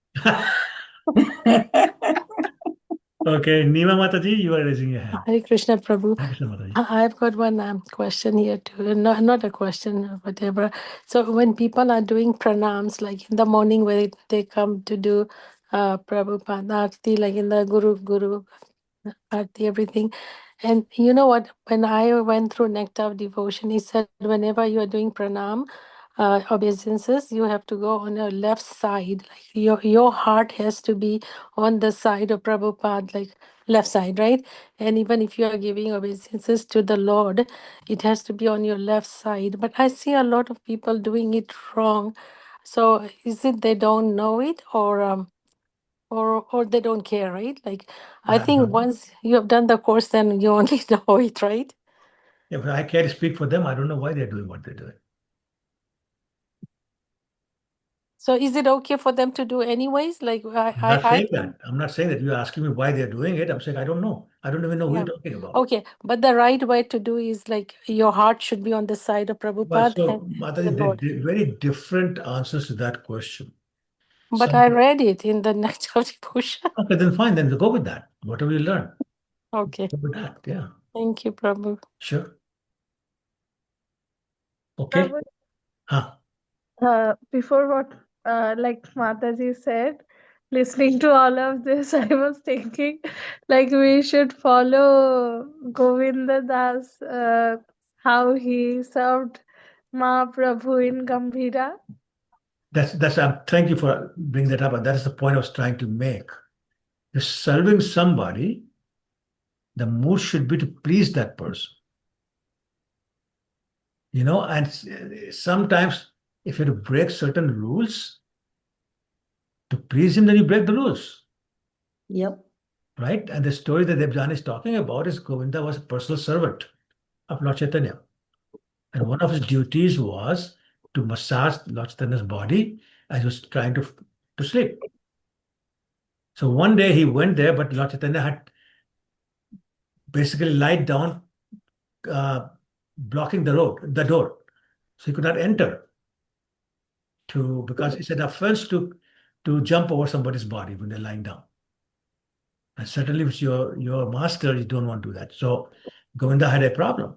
Okay, Nima Mataji, you are raising your hand. Hare Krishna Prabhu. Hare Krishna Mataji. I've got one question here too. Not a question, whatever. So when people are doing pranams, like in the morning where they come to do Prabhupada Aarti, like in the Guru Aarti, everything. And you know what? When I went through Nectar of Devotion, he said whenever you are doing pranam, obeisances, you have to go on your left side. Like your heart has to be on the side of Prabhupada, like left side, right? And even if you are giving obeisances to the Lord, it has to be on your left side. But I see a lot of people doing it wrong. So is it they don't know it, or they don't care, right? Like I think once you have done the course, then you only know it, right? Yeah, but I can't speak for them. I don't know why they're doing what they're doing. So is it okay for them to do anyways? Like I'm not saying think, that. I'm not saying that you're asking me why they're doing it. I'm saying I don't know. I don't even know who yeah. you're talking about. Okay, but the right way to do is like your heart should be on the side of Well, Prabhupada and so the Mataji, Lord. they're very different answers to that question. But I read it in the Nectar of Devotion. Okay, then fine. Then go with that. Whatever you learn. Okay. Go with that. Yeah. Thank you, Prabhu. Sure. Okay. Prabhu, Huh. before what like Mataji said, listening to all of this, I was thinking like we should follow Govinda Das, how he served Mahaprabhu in Gambhira. That's thank you for bringing that up. And that's the point I was trying to make. You're serving somebody, the mood should be to please that person. And sometimes if you have to break certain rules to please him, then you break the rules. Yep. Right? And the story that Devjan is talking about is Govinda was a personal servant of Lord Chaitanya. And one of his duties was to massage Lord Chaitanya's body as he was trying to sleep. So one day he went there, but Lord Chaitanya had basically lied down, blocking the door. So he could not enter because it's an offense to jump over somebody's body when they're lying down. And certainly if your master, you don't want to do that. So Govinda had a problem.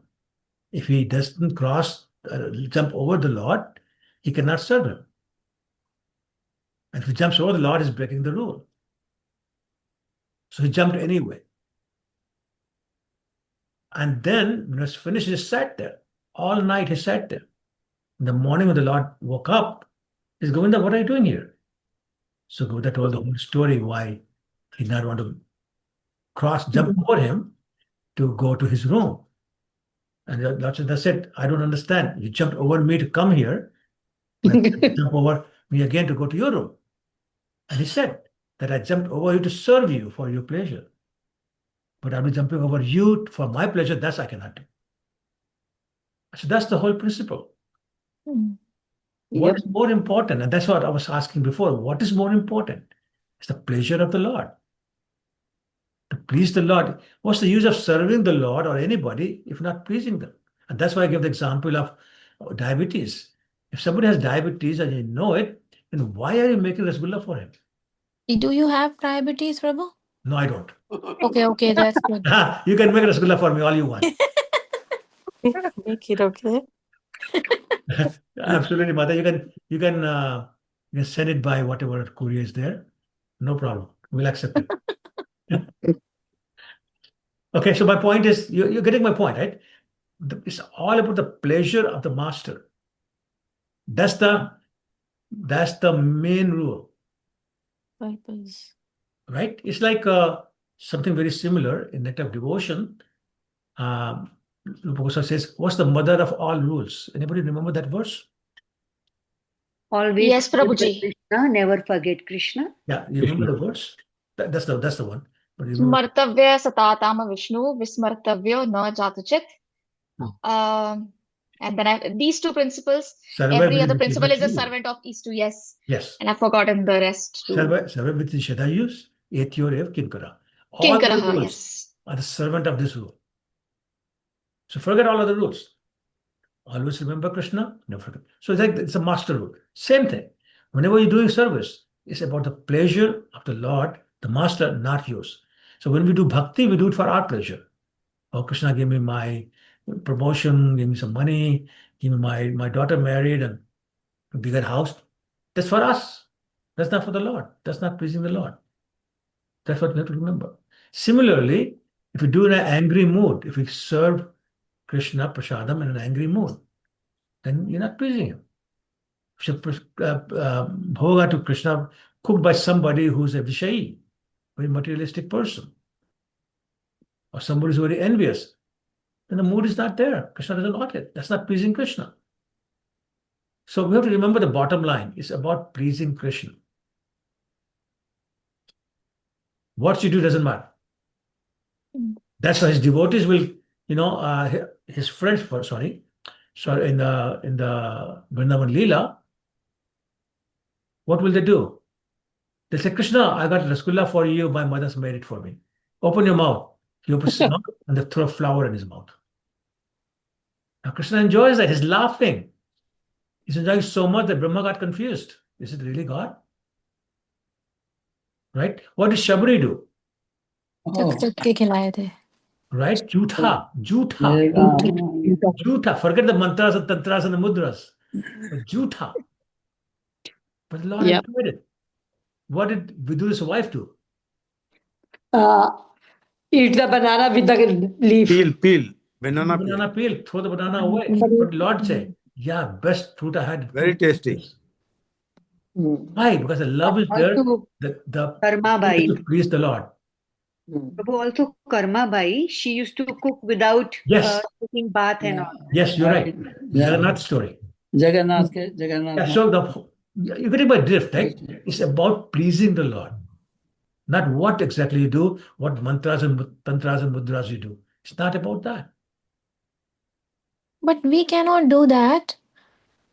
If he doesn't jump over the Lord, he cannot serve him. And if he jumps over the Lord, he's breaking the rule. So he jumped anyway. And then when it was finished, he sat there. All night he sat there. In the morning when the Lord woke up, he said, Govinda, what are you doing here? So Govinda told the whole story why he did not want to jump over him to go to his room. And Lord Chaitanya said, I don't understand. You jumped over me to come here, but you jump over me again to go to your room. And he said that I jumped over you to serve you for your pleasure. But I'll be jumping over you for my pleasure, that's I cannot do. So that's the whole principle. What is more important? And that's what I was asking before. What is more important? It's the pleasure of the Lord. To please the Lord. What's the use of serving the Lord or anybody if not pleasing them? And that's why I give the example of diabetes. If somebody has diabetes and you know it, then why are you making rasgulla for him? Do you have diabetes, Prabhu? No, I don't. Okay, that's good. You can make rasgulla for me all you want. Make it okay. Absolutely, mother. You can send it by whatever courier is there. No problem. We'll accept it. Okay, so my point is, you're getting my point, right? It's all about the pleasure of the master. That's the main rule, Purpose. right? It's like something very similar in that of devotion. Rupa Goswami says, what's the mother of all rules? Anybody remember that verse? Always Yes, remember Prabhuji. Krishna, never forget Krishna. Yeah, you remember the words? That's the one. But you remember Smartavya Satatama Vishnu, Vismartavyo na Jatuchit. And then these two principles, Sarva every other Vidhi principle is a Shadayu. servant of these two, yes. Yes. And I've forgotten the rest too. Sarva Vidhi Shadayus, Etyorev Kinkara. All the Kinkaraha, rules yes. are the servant of this rule. So forget all other rules. Always remember Krishna, never forget. So it's a master rule. Same thing. Whenever you're doing service, it's about the pleasure of the Lord, the master, not yours. So when we do bhakti, we do it for our pleasure. Oh, Krishna, give me my promotion, give me some money, give me my daughter married and a bigger house. That's for us. That's not for the Lord. That's not pleasing the Lord. That's what we have to remember. Similarly, if we do in an angry mood, if we serve Krishna prasadam in an angry mood, then you're not pleasing him. If you bhoga to Krishna cooked by somebody who's a vishayi, very materialistic person, or somebody who's very envious, then the mood is not there. Krishna doesn't want it. That's not pleasing Krishna. So we have to remember the bottom line is about pleasing Krishna. What you do doesn't matter. That's why his devotees will, his friends, sorry, in the Vrindavan Lila, what will they do? They say, Krishna, I got Rasgulla for you. My mother's made it for me. Open your mouth. He opens his mouth and they throw a flower in his mouth. Now Krishna enjoys that. He's laughing. He's enjoying so much that Brahma got confused. Is it really God? Right? What did Shabri do? चट के खिलाए थे Right? Jutha. Jutha. Forget the mantras and tantras and the mudras. But Jutha. But the Lord enjoyed it. What did Vidu's wife do? Eat the banana with the leaf. Peel. Banana peel. Throw the banana away. But Lord said, yeah, best fruit I had. Very tasty. Why? Because the love is there. The Karma Bai. to please the Lord. Prabhu, also Karma Bai, she used to cook without taking bath and all. Yes, you're right. Jagannath story. Jagannath. Yeah, so you're getting my drift, right? It's about pleasing the Lord. Not what exactly you do, what mantras and tantras and mudras you do. It's not about that. But we cannot do that.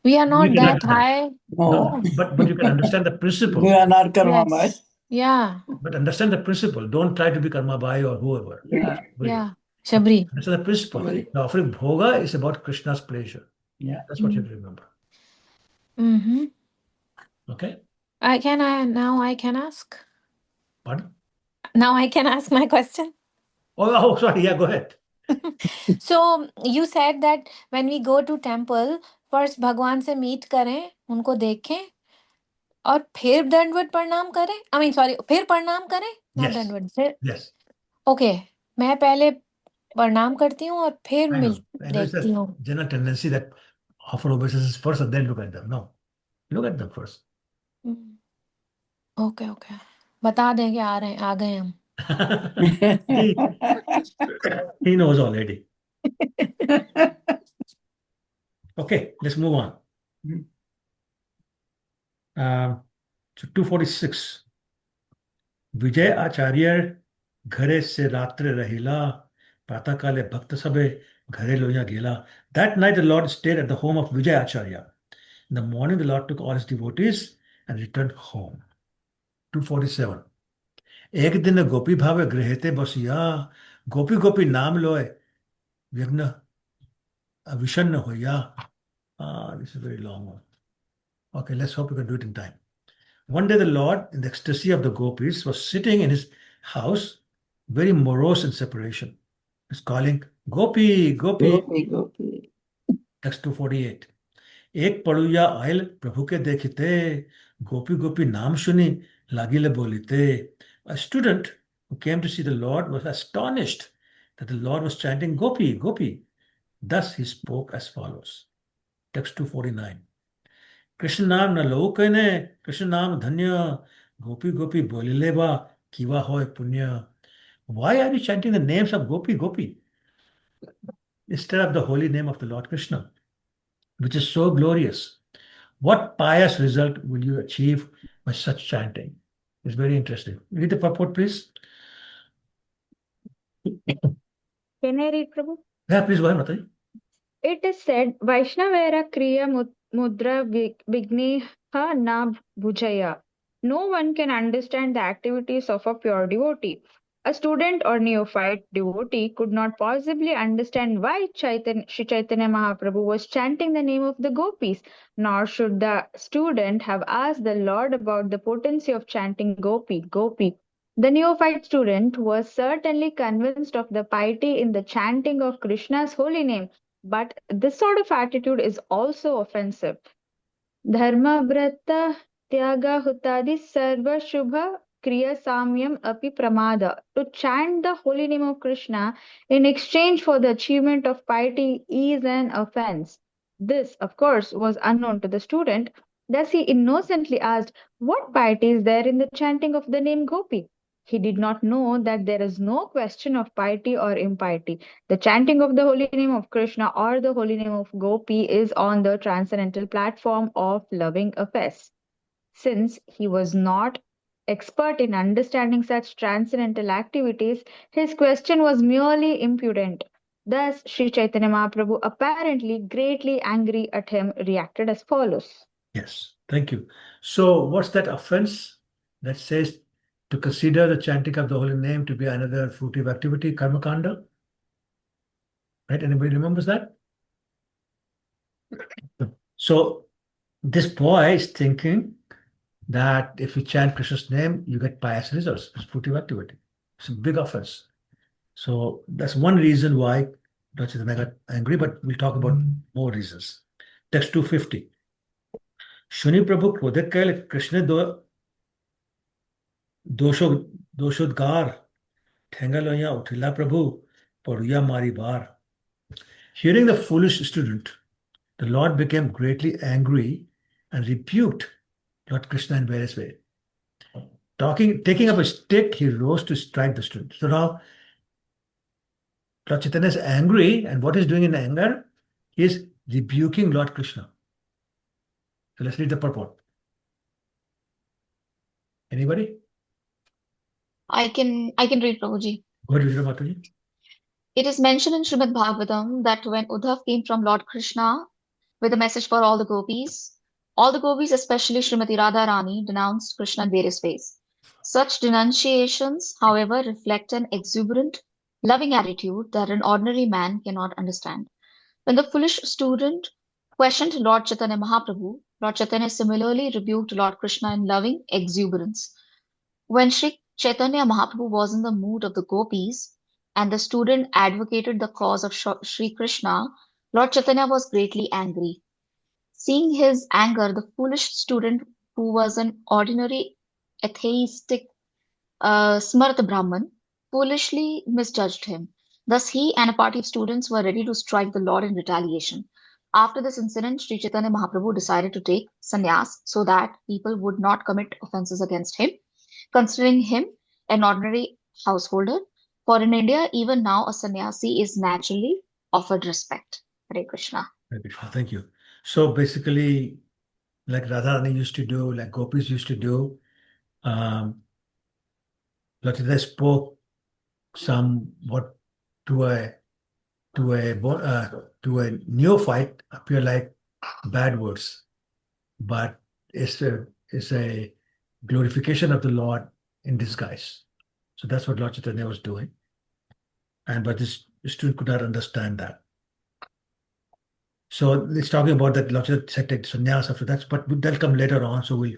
We are not that high. No, but you can understand the principle. We are not karma bai. Yeah. But understand the principle. Don't try to be karma bai or whoever. Yeah. Shabri. Understand the principle. The offering bhoga is about Krishna's pleasure. Yeah. That's what you have to remember. Mm-hmm. Okay? Now I can ask? Pardon? Now I can ask my question? Oh, sorry. Yeah, go ahead. So you said that when we go to temple, first भगवान से meet करें, उनको देखें, और फिर दंडवत प्रणाम करें. I mean, sorry, फिर प्रणाम करें, not Yes. दंडवत. फिर. Yes. Okay, मैं पहले प्रणाम करती हूँ और फिर देखती हूँ. General tendency that offer obeisances first and then look at them. No, look at them first. Okay. बता दें कि आ गए हम. He knows already. Okay, let's move on. So 246. विजय आचार्य घरे से रात्र रहिला प्रातः काले भक्त सबे घरे लोया गेला. That night the Lord stayed at the home of Vijay Acharya. In the morning the Lord took all his devotees and returned home. 247. एक दिन गोपी भावे गृहते बसिया गोपी गोपी नाम लोए विघ्न अविषन्न होया. This is a very long one. Okay, let's hope we can do it in time. One day the Lord, in the ecstasy of the gopis, was sitting in his house, very morose in separation. He's calling, Gopi, Gopi. Gopi. Text 248. एक पड़ुया oil प्रभु के देखते गोपी गोपी नाम सुनी लागिले बोलिते. A student who came to see the Lord was astonished that the Lord was chanting Gopi, Gopi. Thus he spoke as follows. Text 249. Krishna नाम न लो कहने कृष्ण नाम धन्य गोपी गोपी बोलिले बा किवा होय पुण्य. Why are you chanting the names of Gopi Gopi instead of the holy name of the Lord Krishna, which is so glorious? What pious result will you achieve by such chanting? It's very interesting. Read the purport, please. Can I read, Prabhu? Yeah, please go ahead, Mataji. It is said, Vaishnavera Kriya Mudra Vigneha Na Bhujaya. No one can understand the activities of a pure devotee. A student or neophyte devotee could not possibly understand why Sri Chaitanya Mahaprabhu was chanting the name of the gopis, nor should the student have asked the Lord about the potency of chanting Gopi, Gopi. The neophyte student was certainly convinced of the piety in the chanting of Krishna's holy name, but this sort of attitude is also offensive. Dharma vrata tyaga hutadi sarva shubha kriya samyam api pramada. To chant the holy name of Krishna in exchange for the achievement of piety is an offense. This, of course, was unknown to the student. Thus, he innocently asked, what piety is there in the chanting of the name Gopi? He did not know that there is no question of piety or impiety. The chanting of the holy name of Krishna or the holy name of Gopi is on the transcendental platform of loving affairs. Since he was not expert in understanding such transcendental activities, his question was merely impudent. Thus, Sri Chaitanya Mahaprabhu, apparently greatly angry at him, reacted as follows. Yes, thank you. So, what's that offense that says to consider the chanting of the holy name to be another fruitive activity, karma kanda? Right? Anybody remembers that? So, this boy is thinking that if you chant Krishna's name, you get pious results. It's fruitive activity. It's a big offense. So, that's one reason why Lord Chaitanya got angry, but we'll talk about more reasons. Text 250. Shuni Prabhu क्रोधित कैल Krishna दोषोद्गार ठेंगलोया उठिला Prabhu पड़ुया मारी बार. Hearing the foolish student, the Lord became greatly angry and rebuked Lord Krishna in various ways. Taking up a stick, he rose to strike the student. So now Lord Chaitanya is angry, and what he's doing in anger is rebuking Lord Krishna. So let's read the purport. Anybody? I can read, Prabhuji. Go ahead, Mataji. It is mentioned in Srimad Bhagavatam that when Uddhav came from Lord Krishna with a message for all the gopis, especially Srimati Radharani, denounced Krishna in various ways. Such denunciations, however, reflect an exuberant, loving attitude that an ordinary man cannot understand. When the foolish student questioned Lord Chaitanya Mahaprabhu, Lord Chaitanya similarly rebuked Lord Krishna in loving exuberance. When Sri Chaitanya Mahaprabhu was in the mood of the gopis and the student advocated the cause of Sri Krishna, Lord Chaitanya was greatly angry. Seeing his anger, the foolish student, who was an ordinary atheistic Smart Brahman, foolishly misjudged him. Thus, he and a party of students were ready to strike the Lord in retaliation. After this incident, Sri Chaitanya Mahaprabhu decided to take sannyas so that people would not commit offenses against him, considering him an ordinary householder. For in India, even now, a sannyasi is naturally offered respect. Hare Krishna. Hare Krishna. Thank you. So basically, like Radharani used to do, like gopis used to do, Lord Chaitanya spoke somewhat to a neophyte appear like bad words, but it's a glorification of the Lord in disguise. So that's what Lord Chaitanya was doing, but this student could not understand that. So it's talking about that Lord Chaitanya said take sannyas after that, but that'll come later on. So we'll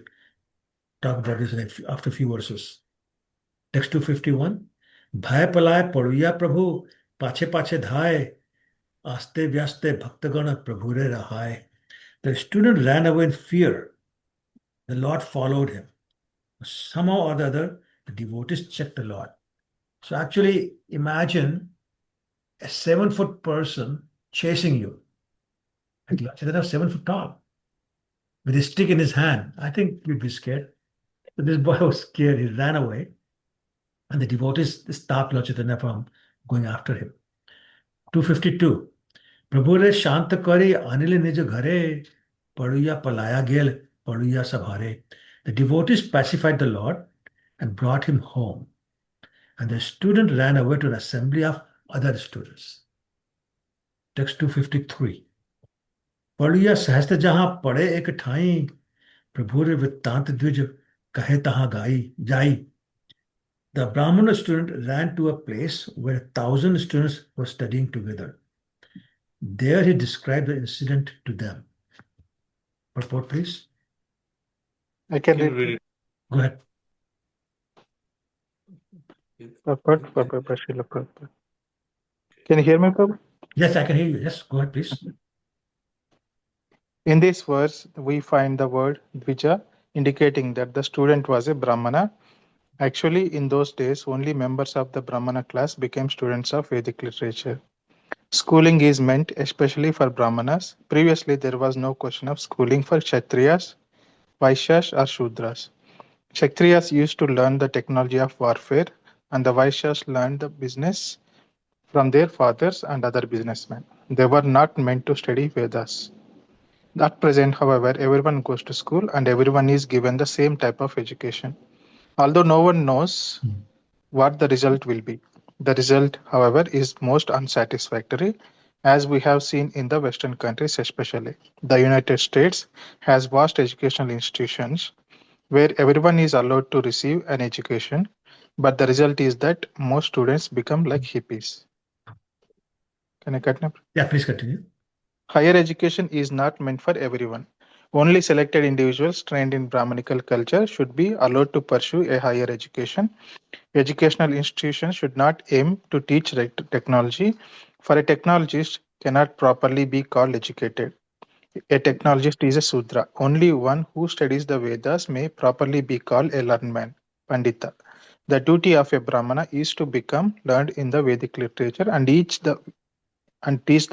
talk about this after a few verses. Text 251. भय पलाय पड़ुया प्रभु पाछे पाछे धाय आस्ते व्यास्ते भक्तगण प्रभु रे रहाय. The student ran away in fear. The Lord followed him. Somehow or the other, the devotees checked the Lord. So actually, imagine a 7-foot person chasing you. Like Lord Chaitanya was 7 foot tall, with a stick in his hand. I think you'd be scared. But this boy was scared. He ran away. And the devotees stopped Lord Chaitanya from going after him. 252. Prabhu re shant kari anil nij ghare Paduya palaya gel, paduya sabhare. The devotees pacified the Lord and brought him home. And the student ran away to an assembly of other students. Text 253. पढ़िया सहस्त्र जहां पढ़े एक ठाई प्रभु रे वृत्तांत द्विज कहे तहां गाई जाई. The Brahmana student ran to a place where 1,000 students were studying together. There he described the incident to them. Purport, please. I can read. Go ahead. Purport, Srila Prabhupada. Can you hear me, Prabhu? Yes, I can hear you. Yes, go ahead, please. In this verse, we find the word Dvija, indicating that the student was a Brahmana. Actually, in those days, only members of the Brahmana class became students of Vedic literature. Schooling is meant especially for Brahmanas. Previously, there was no question of schooling for Kshatriyas, Vaishyas, or Shudras. Kshatriyas used to learn the technology of warfare, and the Vaishyas learned the business from their fathers and other businessmen. They were not meant to study Vedas. At present, however, everyone goes to school and everyone is given the same type of education. Although no one knows what the result will be. The result, however, is most unsatisfactory, as we have seen in the Western countries especially. The United States has vast educational institutions where everyone is allowed to receive an education, but the result is that most students become like hippies. Can I continue? Yeah, please continue. Higher education is not meant for everyone. Only selected individuals trained in Brahmanical culture should be allowed to pursue a higher education. Educational institutions should not aim to teach technology, for a technologist cannot properly be called educated. A technologist is a Sudra. Only one who studies the Vedas may properly be called a learned man, Pandita. The duty of a Brahmana is to become learned in the Vedic literature and teach the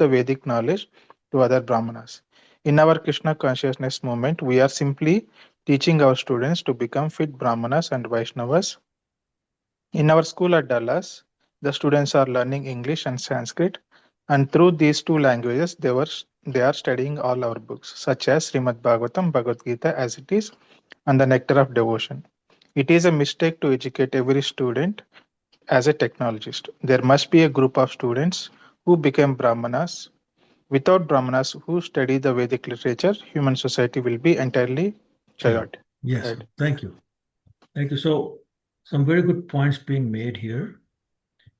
Vedic knowledge to other Brahmanas. In our Krishna consciousness movement, we are simply teaching our students to become fit Brahmanas and Vaishnavas. In our school at Dallas, the students are learning English and Sanskrit, and through these two languages, they are studying all our books, such as Srimad Bhagavatam, Bhagavad Gita as it is, and the Nectar of Devotion. It is a mistake to educate every student as a technologist. There must be a group of students who become Brahmanas. Without Brahmanas who study the Vedic literature, human society will be entirely chaotic. Yes, Right. thank you. Thank you. So, some very good points being made here,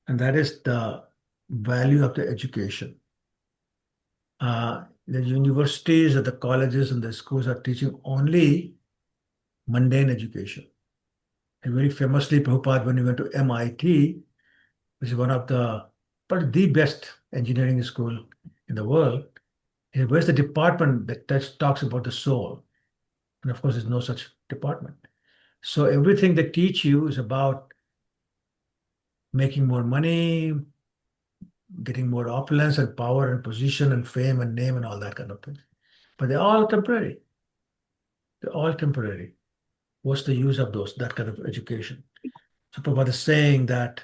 and that is the value of the education. The universities, the colleges, and the schools are teaching only mundane education. And very famously, Prabhupada, when he went to MIT, which is one of probably the best engineering school in the world, where's the department that talks about the soul? And of course, there's no such department. So everything they teach you is about making more money, getting more opulence and power and position and fame and name and all that kind of thing. But they're all temporary. They're all temporary. What's the use of that kind of education? So Prabhupada is saying that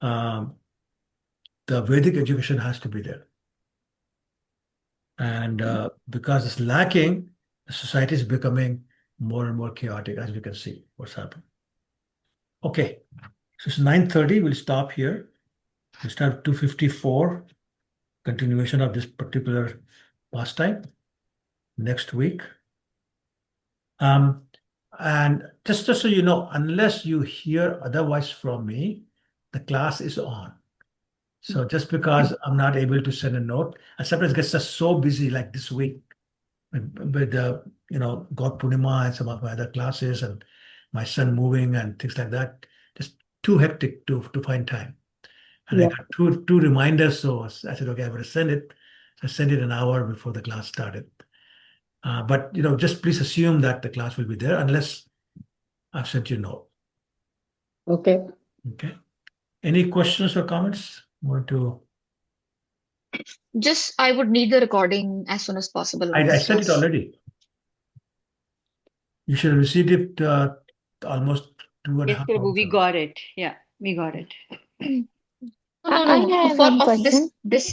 the Vedic education has to be there. And because it's lacking, the society is becoming more and more chaotic, as we can see what's happening. Okay, so it's 9:30. We'll stop here. We'll start 254, continuation of this particular pastime next week. And just so you know, unless you hear otherwise from me, the class is on. So just because I'm not able to send a note, and sometimes it gets just so busy like this week with the, God Purnima and some of my other classes and my son moving and things like that, just too hectic to find time. And I got two reminders, so I said, okay, I'm going to send it. So I sent it an hour before the class started. But just please assume that the class will be there unless I've sent you a note. Okay. Okay. Any questions or comments? Just, I would need the recording as soon as possible. I sent it already. You should have received it almost 2.5 Yes, Prabhu, hours we ago. got it. Yeah, we got it. No. I have one question. This